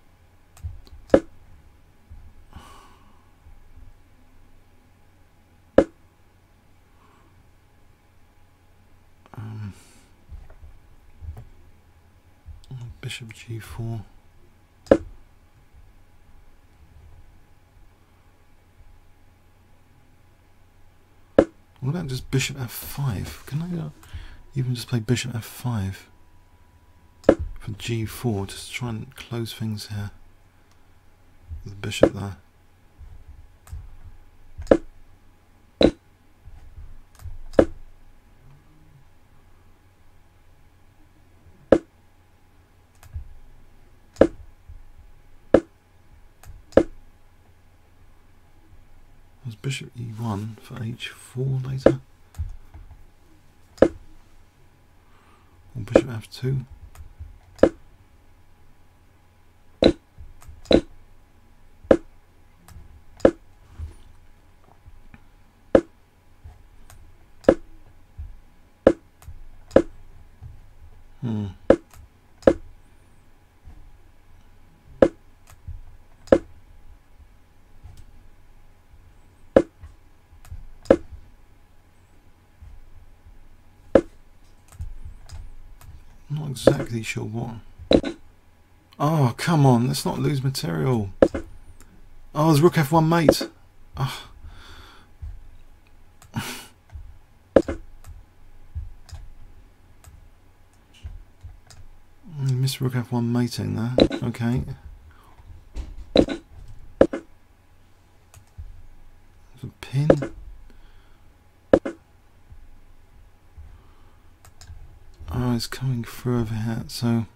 Bishop g4. What about just bishop f5? Can I even just play bishop f5 for g4, just to try and close things here with the bishop there? bishop e1 for h4 later. Or bishop f2. Not exactly sure what. Oh, come on, let's not lose material. Oh, there's rook f1 mate. Oh. Missed rook f1 mating there. Okay. There's a pin. Oh, it's coming through over here, so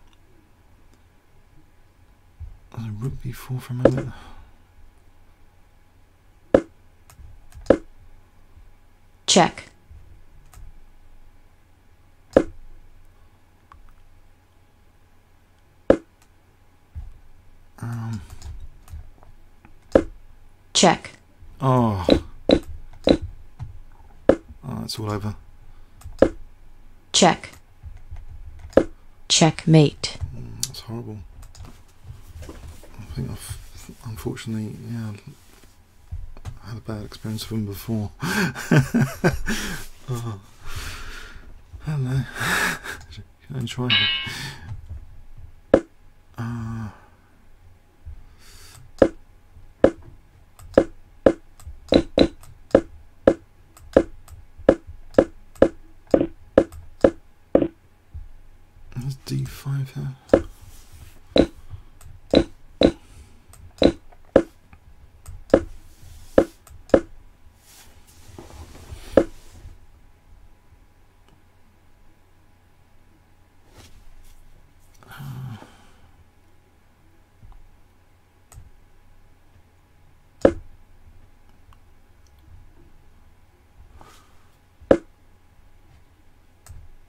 there's a rook b4 for a moment. Check. Check. Oh, it's all over. Check. Checkmate. That's horrible. I think I've, unfortunately, yeah, I had a bad experience with him before. Oh, hello. Can I try him? There's d5 here.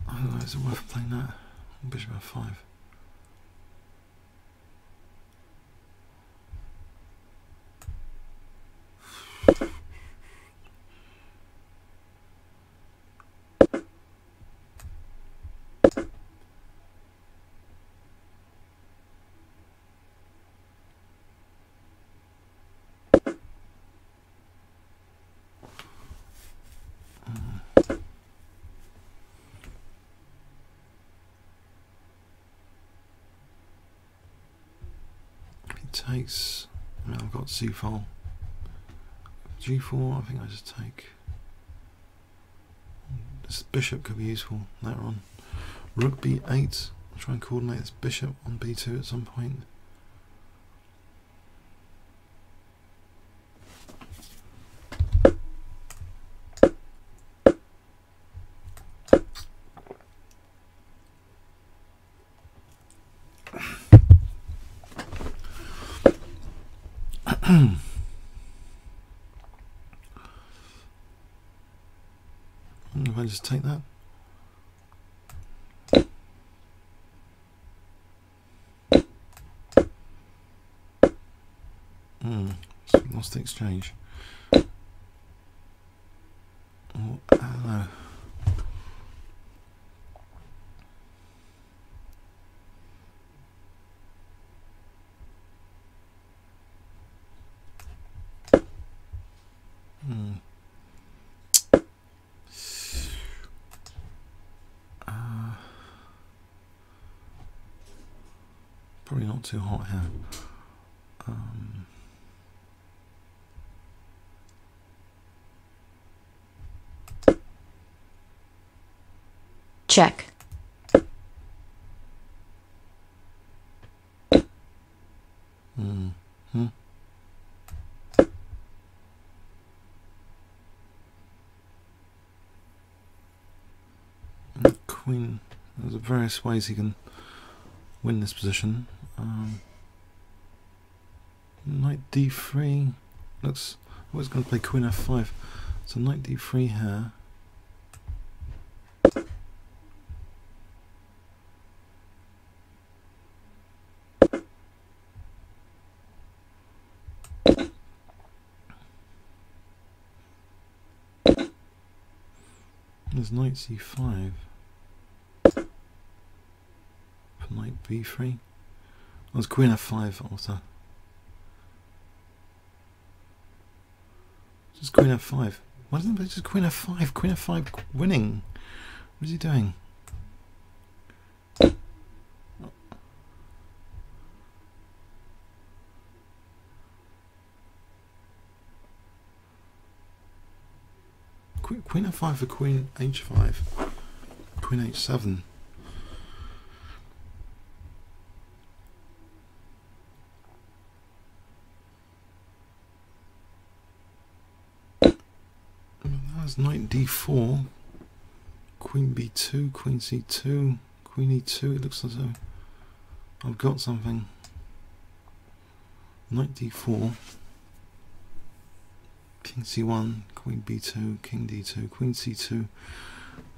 I don't know, is it worth playing that? Bishop f5. Takes. I mean, I've got c-file. g4. I think I just take. This bishop could be useful later on. Rook b8. I'll try and coordinate this bishop on b2 at some point. If I just take that. Lost the exchange. Oh, I don't know. Probably not too hot here. Check. Queen. There's various ways he can win this position. Knight d3 looks I was going to play queen f5. So knight d3 here. There's knight c5 for knight b3. There's queen f5 also. Just queen f5. Why doesn't he just queen f5? Queen f5 winning. What is he doing? Queen f5 for queen h5. Queen h7. That's knight d4. Queen b2, queen c2, queen e2. It looks as though I've got something. Knight d4. King c1, queen b2, king d2, queen c2.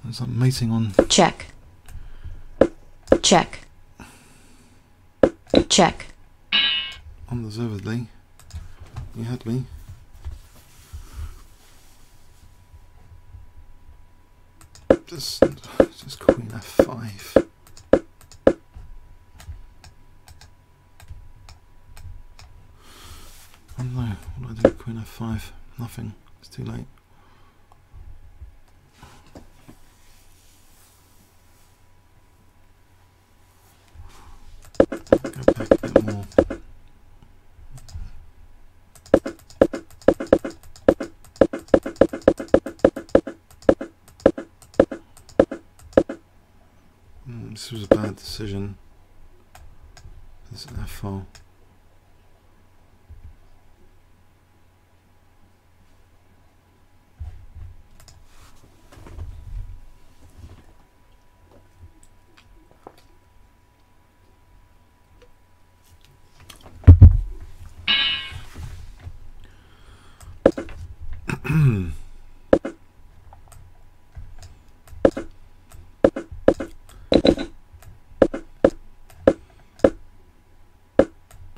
There's like mating on. Check. Check. Check. Undeservedly. You had me. Just queen f5. Oh no, what do I do with queen f5? Nothing. It's too late. Go back a bit more. This was a bad decision. This f4.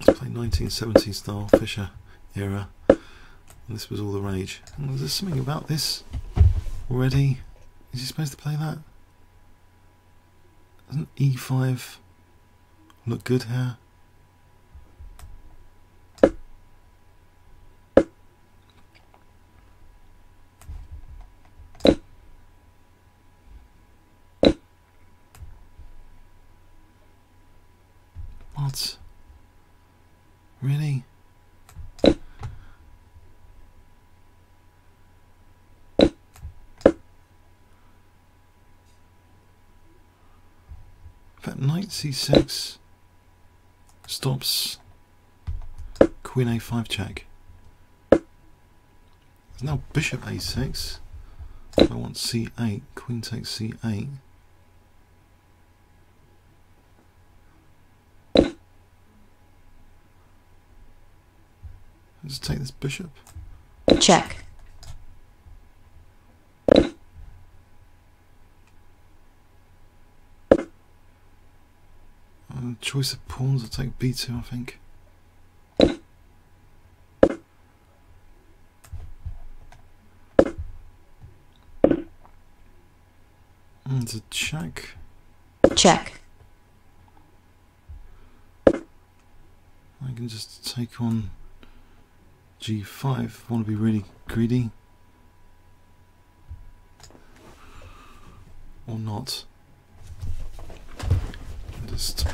Let's play 1970s style Fischer era. And this was all the rage. And was there something about this already? Is he supposed to play that? Doesn't e5 look good here? What? Really? That knight c6 stops queen a5 check. There's now bishop a6. I want c8, queen takes c8. Let's take this bishop. Check. Choice of pawns, I'll take b2, I think. It's a check. Check. I can just take on g5. I want to be really greedy. Or not. Just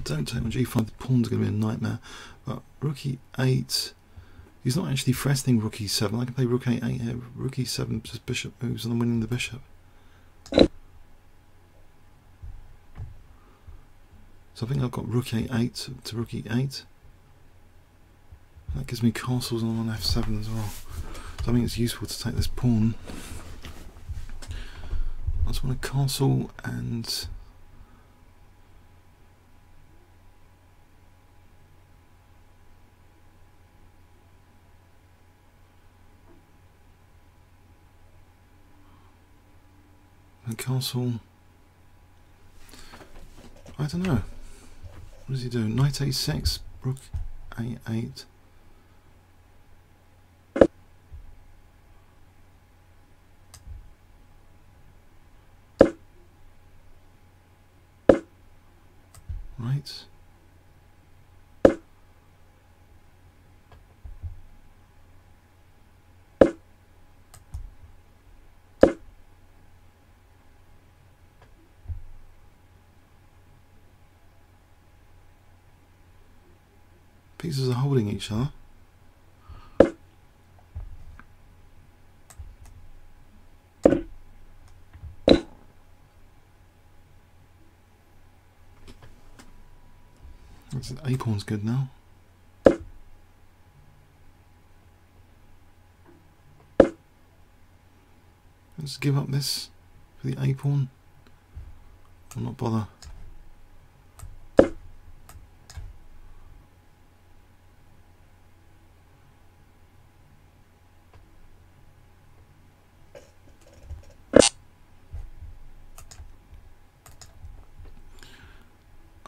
don't take on g5. The pawn's going to be a nightmare. But rook e8. He's not actually threatening rook e7. I can play rook a8 here. Rook e7 just bishop moves and I'm winning the bishop. So I think I've got rook a8 to rook e8. That gives me castles on f7 as well. So I think it's useful to take this pawn. I just want a castle and castle. I don't know. What does he do? Knight a6, rook a8. Right. Pieces are holding each other. A pawn's good now. Let's give up this for the A pawn. I'll not bother.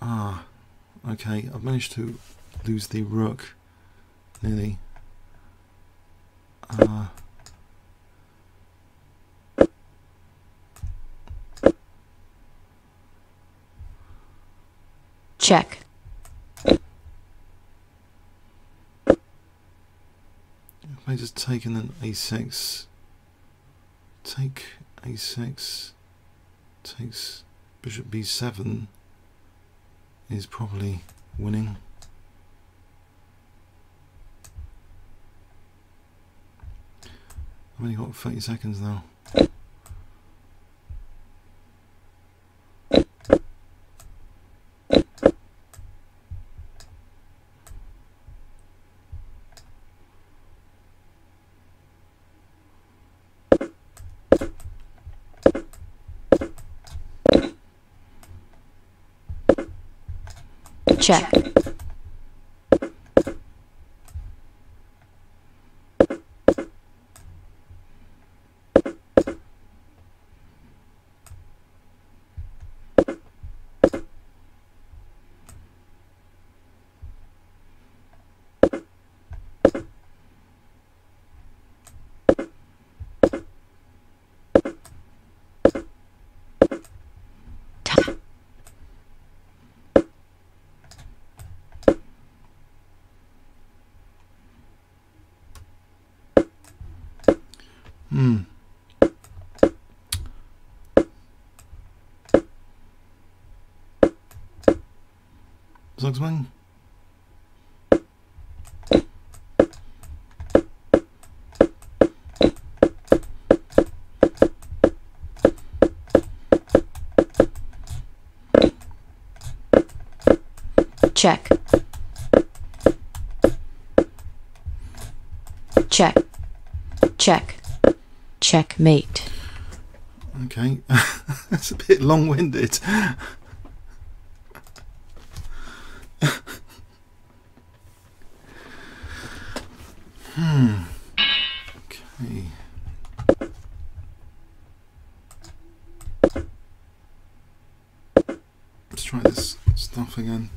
Ah, okay, I've managed to lose the rook nearly. Check. If I just take and then a6, take a6, takes bishop b7 is probably winning. I've only got 30 seconds now. Check. Zugswang. Check. Check. Check. Checkmate. Okay, that's a bit long-winded. Okay. Let's try this stuff again.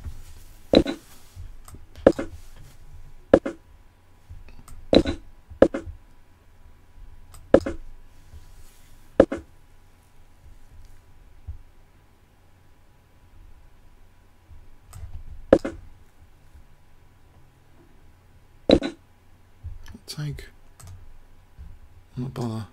Take. Not bother.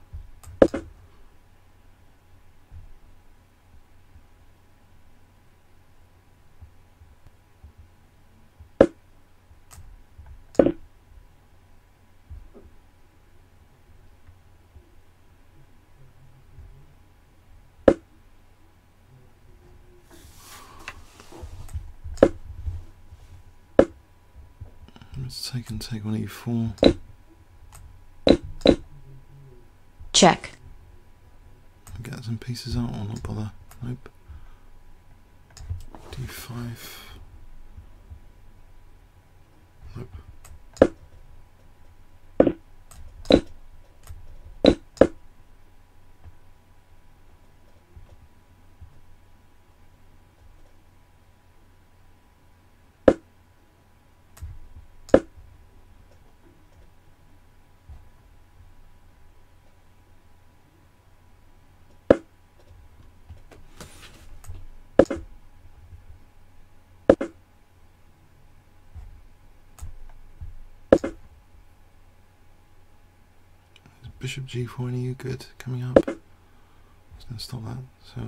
Let's take and take on e4. Check. Get some pieces out or not bother. Nope. d5. Nope. bishop g4 any you good coming up? I was going to stop that. So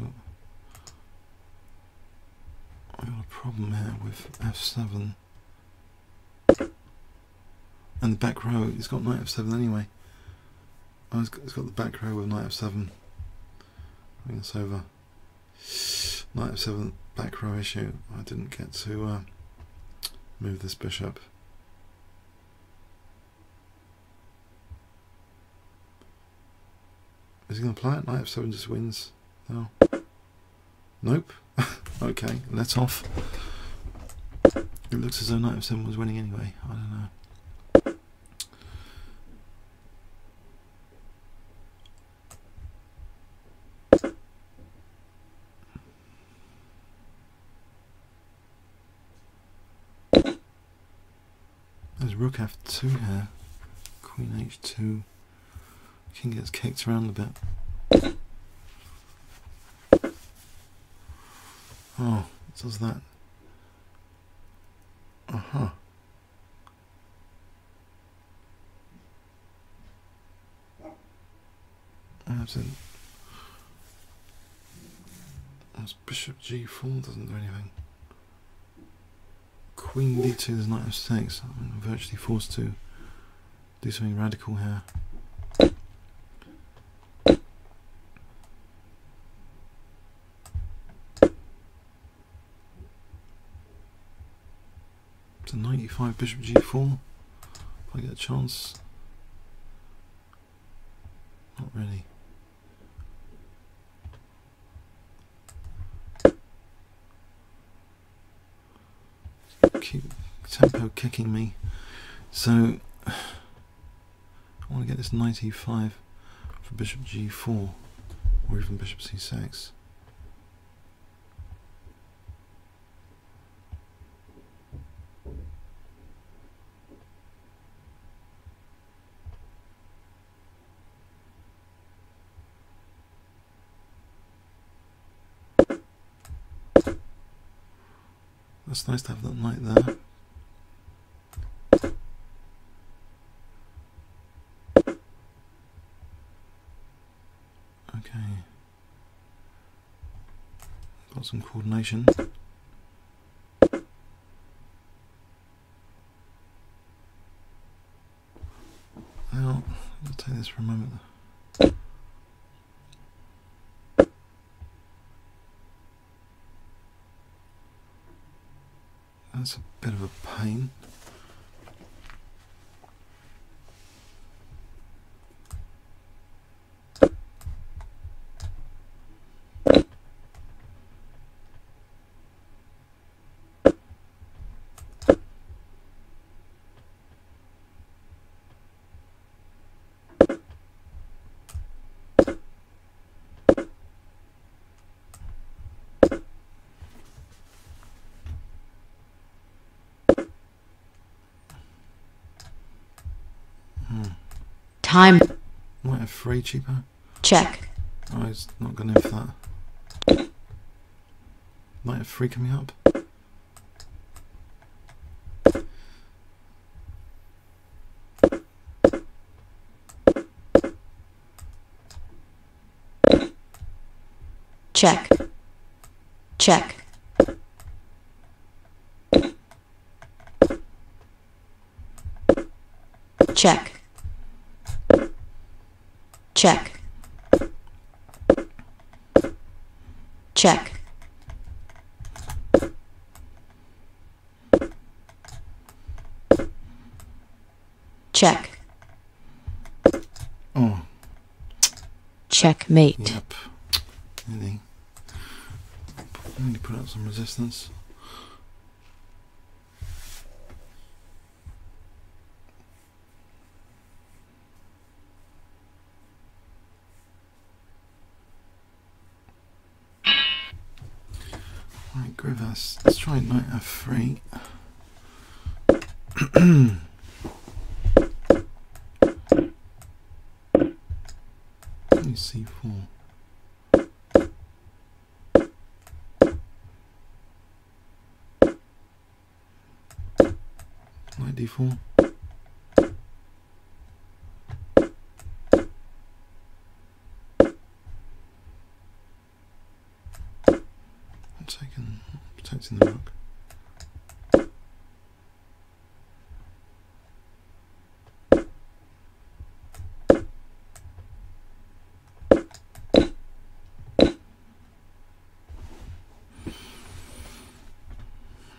I've got a problem here with f7. And the back row, he's got knight f7 anyway. Oh, it's got the back row with knight f7. I think it's over. Knight f7 back row issue. I didn't get to move this bishop. Is he going to play it? Knight f7 just wins. No. Nope. Okay, let's off. It looks as though knight f7 was winning anyway. I don't know. There's rook f2 here. Queen h2. King gets kicked around a bit. Oh, what does that? Uh-huh. That's it. That's bishop g4 doesn't do anything. Queen d2, there's knight f6. I'm virtually forced to do something radical here. It's a 95 bishop g4. If I get a chance. Not really. Keep tempo kicking me. So I want to get this knight e5 for bishop g4 or even bishop c6. It's nice to have that knight there. Okay. Got some coordination. Well, I'll take this for a moment. That's a bit of a pain. Time. Might have free cheaper. Check. Oh, he's not going to have that. Might have free coming up. Check. Check. Check. Check. Check. Check. Oh. Checkmate. Yep. Really. I need to put out some resistance. Right, Grivas. Let's try knight f3. c4. Knight d4. protecting the rook.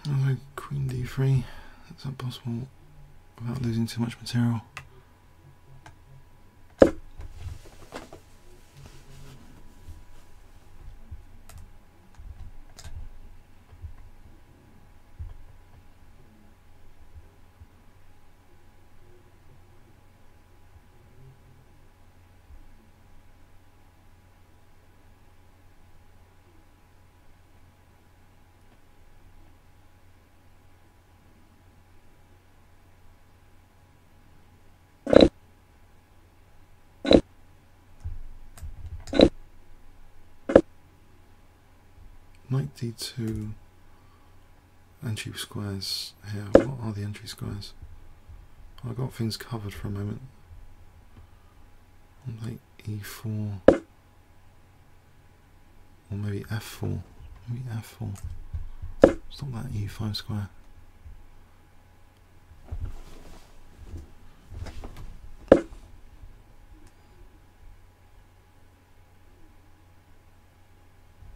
Another queen d3. Is that possible without losing too much material? Knight d2, entry squares here. What are the entry squares? I got things covered for a moment. Knight e4, or maybe f4. Maybe f4. Stop that e5 square.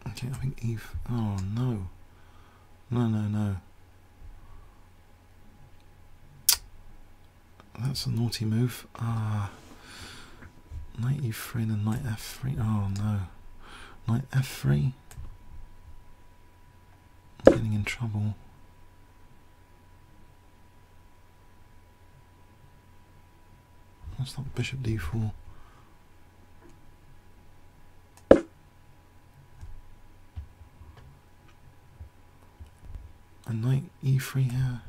Okay, I think oh no. No. That's a naughty move. Knight e3 and then knight f3. Oh no. Knight f3. I'm getting in trouble. That's not bishop d4. And knight e3 here.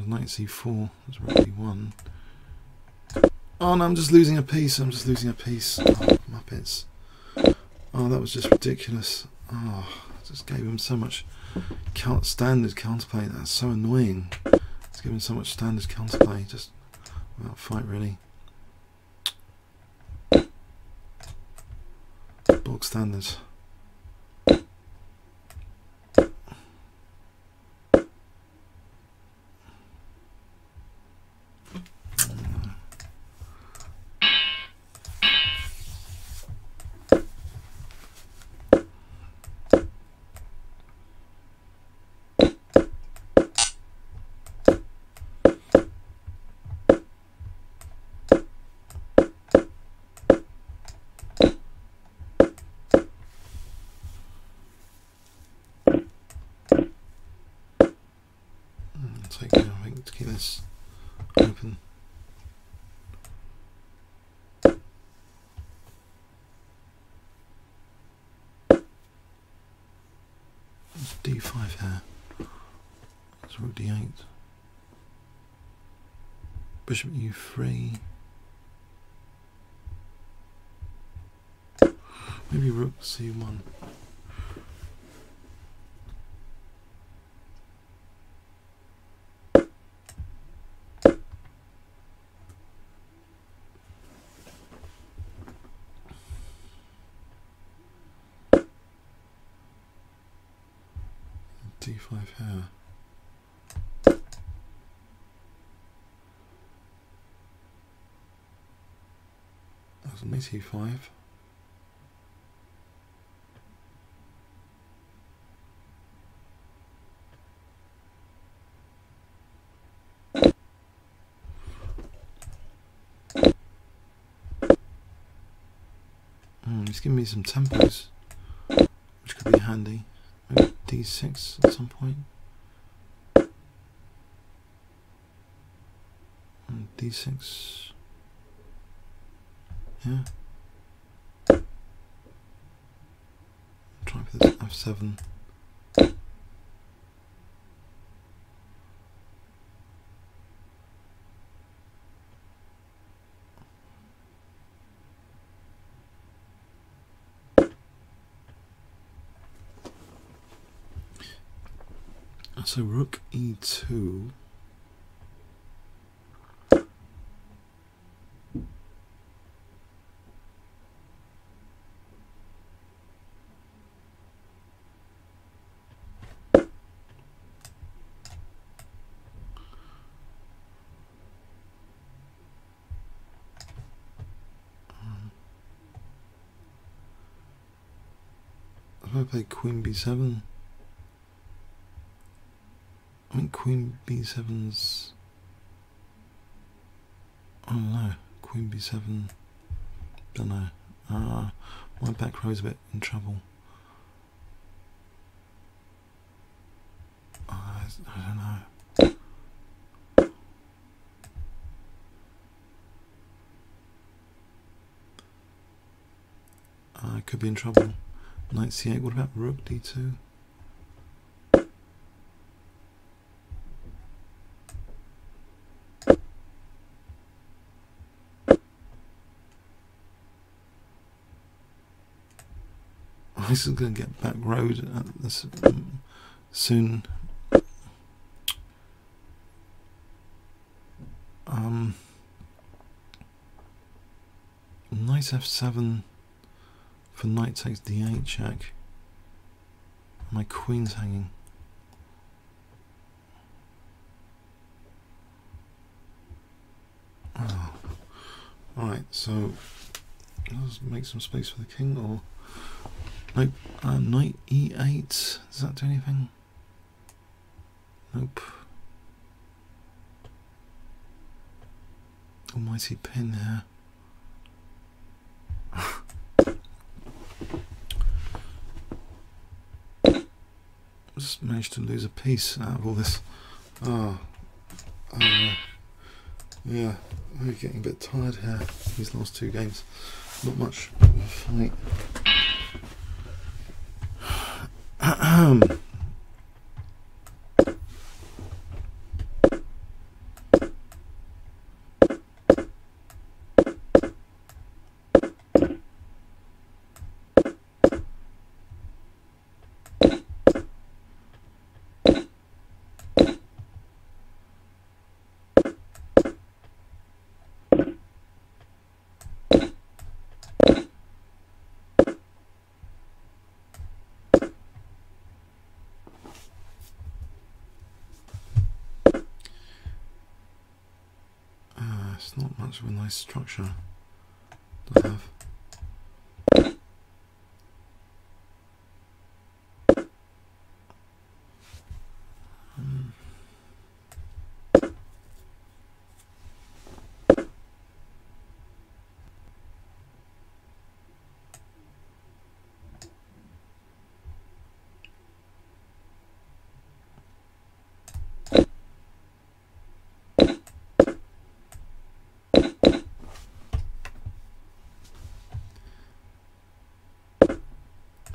Knight c4, that's rook d1. Oh no, I'm just losing a piece, Oh, Muppets. Oh, that was just ridiculous. Oh, I just gave him so much standard counterplay. That's so annoying. It's giving so much standard counterplay, just without fight really. Bog standard. I think to keep this open. It's d5 here. It's rook d8. Bishop e3. Maybe rook c1. d5 here. That's knight e5. He's giving me some tempos, which could be handy. Maybe d6 at some point. And d6. Yeah. Try for this f7. So rook e2. if I play Queen B7, I think Queen B7's, I don't know, Queen B7, don't know, my back row's a bit in trouble. I don't know. I could be in trouble. Knight C8, what about Rook D2? This is going to get back rowed at this soon. Knight F7 for knight takes D8 check. My queen's hanging. Oh. Alright, so let's make some space for the king, or nope. Knight E8. Does that do anything? Nope. Almighty pin here. Just managed to lose a piece out of all this. Yeah, we're getting a bit tired here. These last two games, not much of a fight. It's not much of a nice structure to have.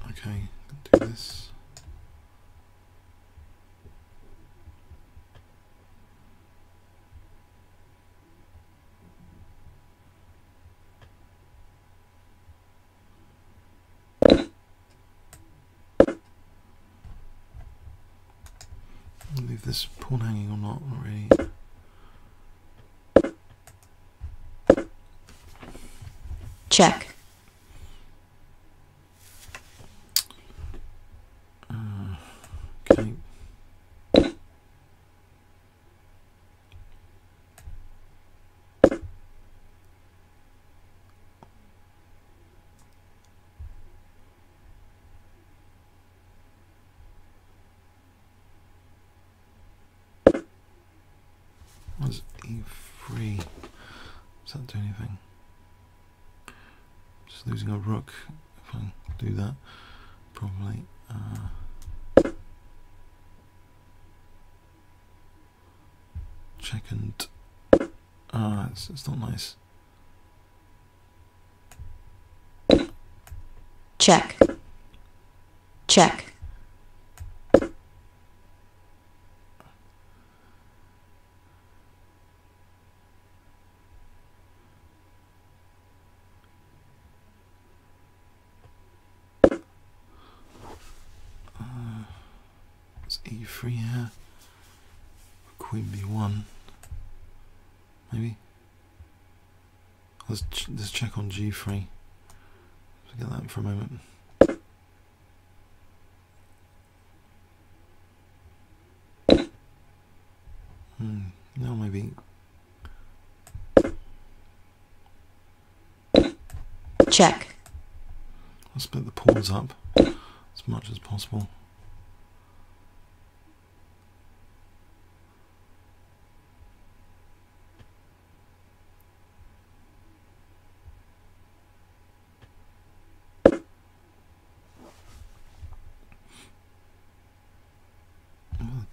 Okay, do this. Leave this pawn hanging or not really. Check. Okay. What's E3? Does that do anything? Just losing a rook. If I do that, probably. Check and it's not nice. Check. Check. It's E3 here. Queen B1. Maybe. Let's check on G3. Forget that for a moment. Now maybe. Check. I'll split the pawns up. as much as possible.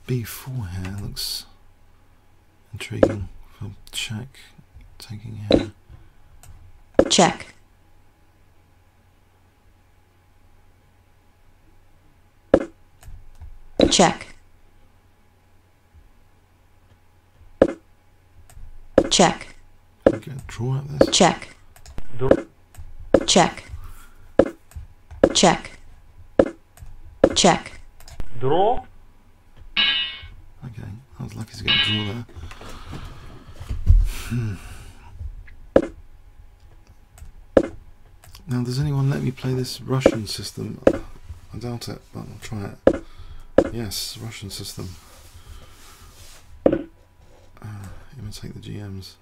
B4 here looks intriguing for check, taking here. Check. Check. Check. Can we get a draw out of this? Check. Check. Check. Check. Draw. Okay, I was lucky to get a draw there. Now, does anyone let me play this Russian system? I doubt it, but I'll try it. Yes, Russian system. Imitate the GMs.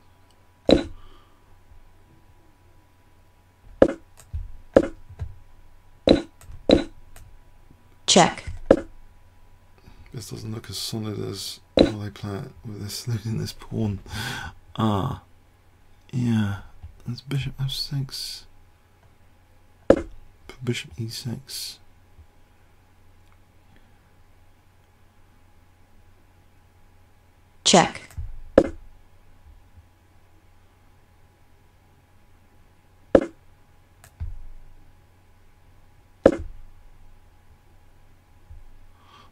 Check. This doesn't look as solid as how they play it with this losing this pawn. Ah, yeah. That's bishop f6. Bishop e6. Check.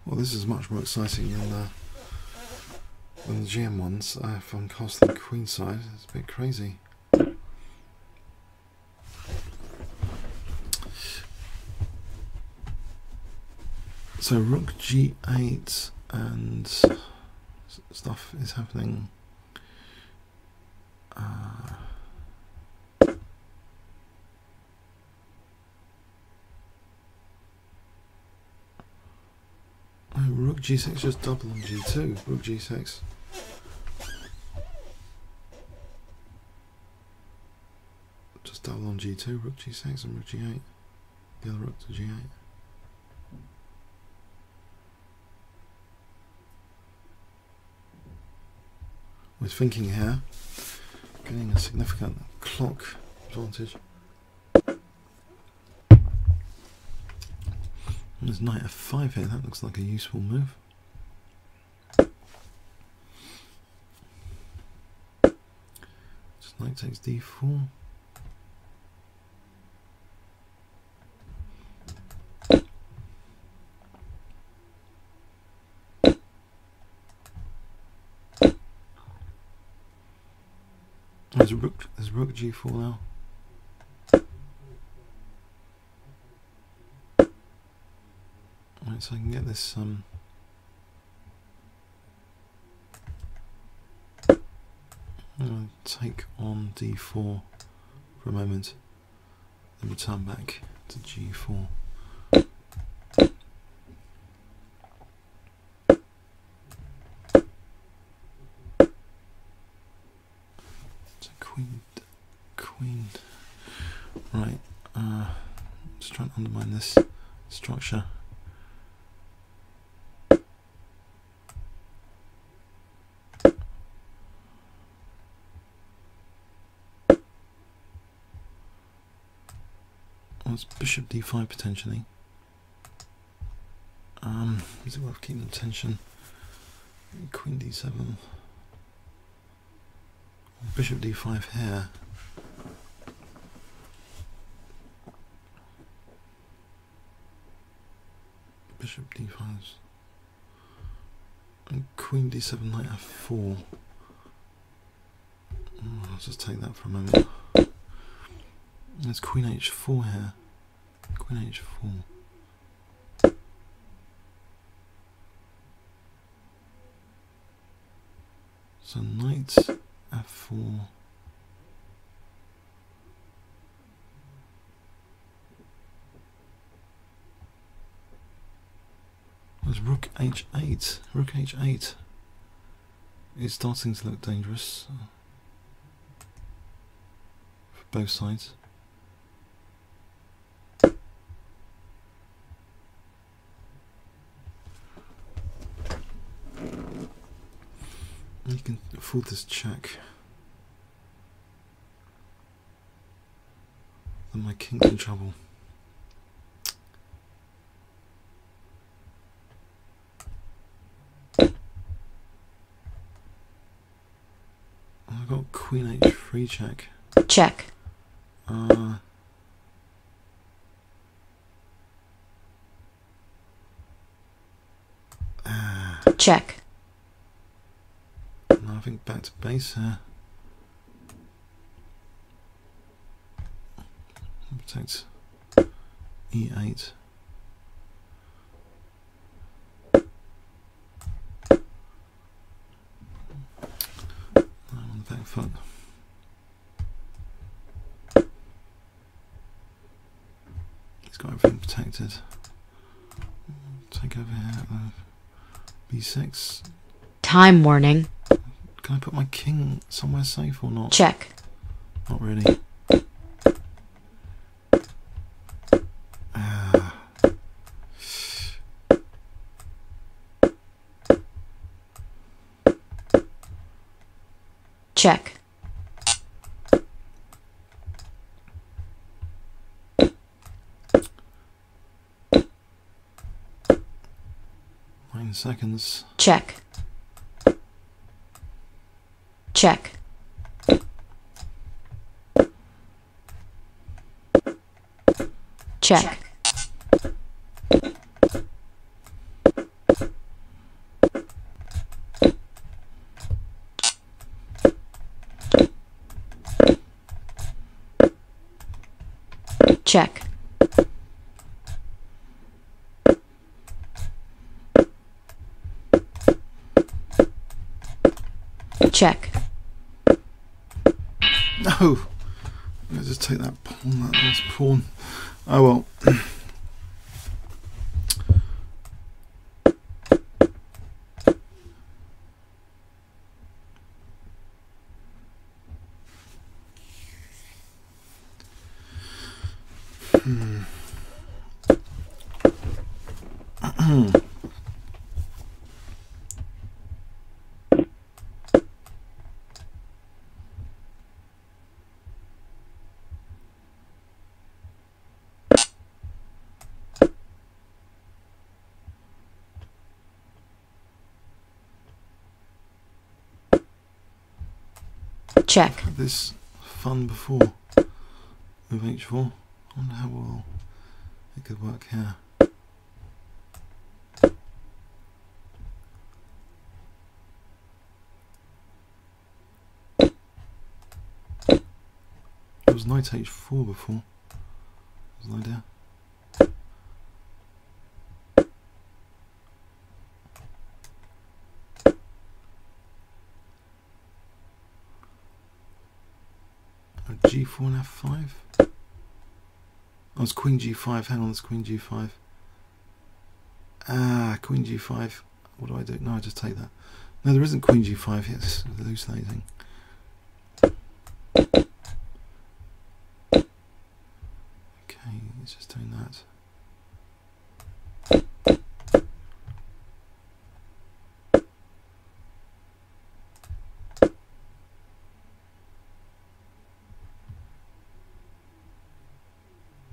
Well, this is much more exciting than the GM ones. If I'm casting queenside, it's a bit crazy. So rook g8 and stuff is happening. Oh, rook g6 just double on g2. Rook g6. Just double on g2. Rook g6 and rook g8. The other rook to g8. We're thinking here, getting a significant clock advantage. There's knight f5 here, that looks like a useful move. Just knight takes d4. There's rook g4 now. Right, so I can get this I'm going to take on d4 for a moment, then return back to g4. Queen. Right, just trying to undermine this structure. Well, it's bishop d5 potentially. Is it worth keeping the tension? Queen d7. Bishop d5 here. Bishop d5 and queen d7, knight f4. I'll just take that for a moment. There's queen h4 here. Queen h4. So knight f4. There's rook h8. Rook h8 is starting to look dangerous for both sides. fold this check. Then my king's in trouble. I've got queen h3 check. Check. Check. No, I think back to base here. Protect e8. On the back foot. He's got everything protected. Take over here. B6. Time warning. Can I put my king somewhere safe or not? Check. Not really. Check. Seconds. Check. Check. Check. Check. Check. No! Let's just take that pawn, that last pawn. Oh well. Check. I've had this fun before with h4. I wonder how well it could work here. It was knight h4 before. That was an idea. G4 and F5. Oh, it's Queen G5. Hang on, it's Queen G5. Ah, Queen G5. What do I do? No, I just take that. No, there isn't Queen G5 here. It's hallucinating. Okay, it's just doing that.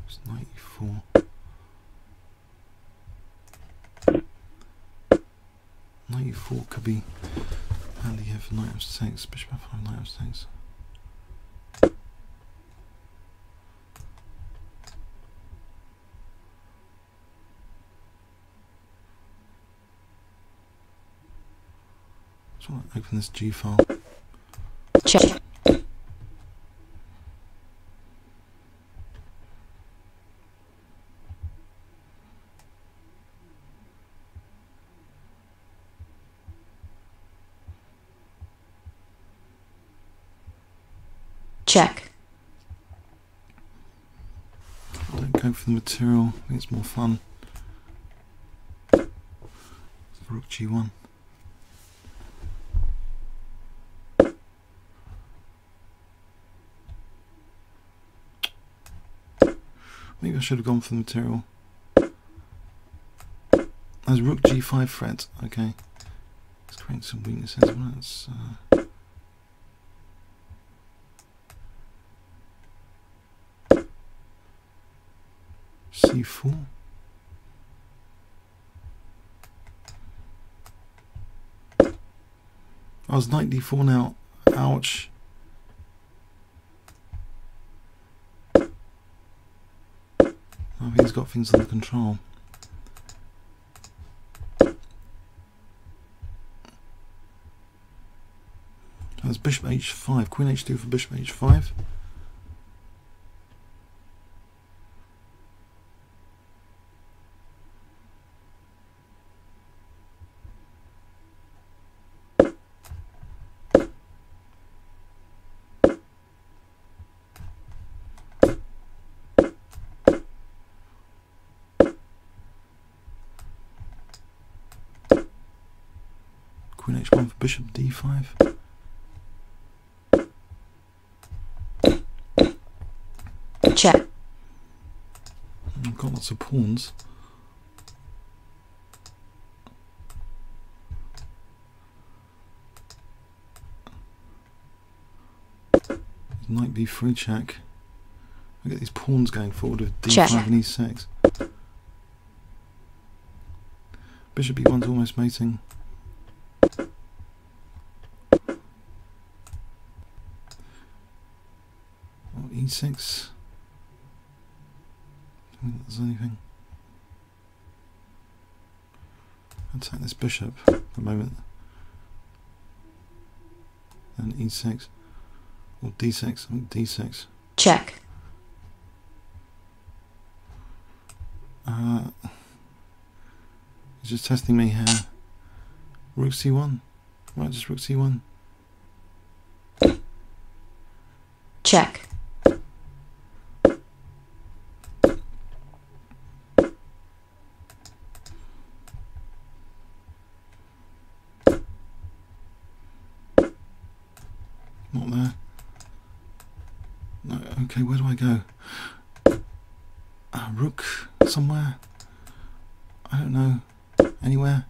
It's 94. Knight could be handy here for knight f6, bishop f5, knight f6. Just want to open this G file. Check. Check. Don't go for the material, I think it's more fun. Rook G1. Maybe I should have gone for the material. There's Rook G5 threat, okay. Let's create some weaknesses. Well, that's, d4. I was knight d4 now. Ouch. I think he's got things under control. That's bishop h5, queen h2 for bishop h5. Queen h1 for bishop d5. Check. I've got lots of pawns. Knight b3 check. I get these pawns going forward with d5 check. And e6. Bishop e1's almost mating. Oh, e6. I don't think there's anything. Attack this bishop for a moment. And e6. Or d6. I think d6. Check. He's just testing me here. Rook c1. Right, just rook c1. Check. Not there. No, okay, where do I go? Rook somewhere? I don't know. Anywhere?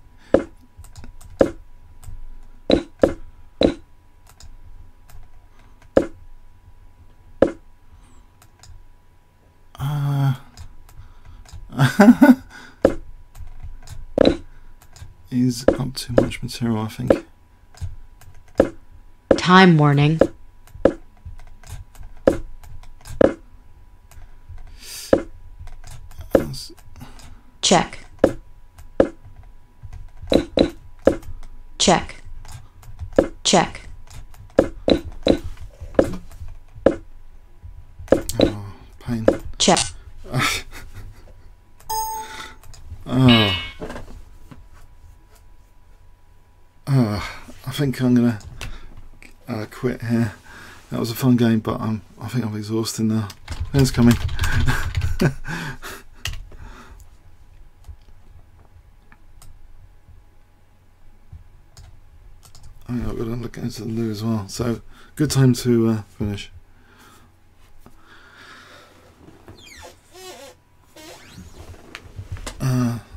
He's up too much material, I think. Time warning. Check. Check. Check. Oh, pain. Check. I think I'm gonna quit here. That was a fun game, but I think I'm exhausted now. It's coming. I've got to look into the loo as well. So good time to finish.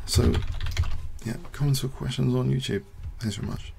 So yeah, comments or questions on YouTube. Thanks very much.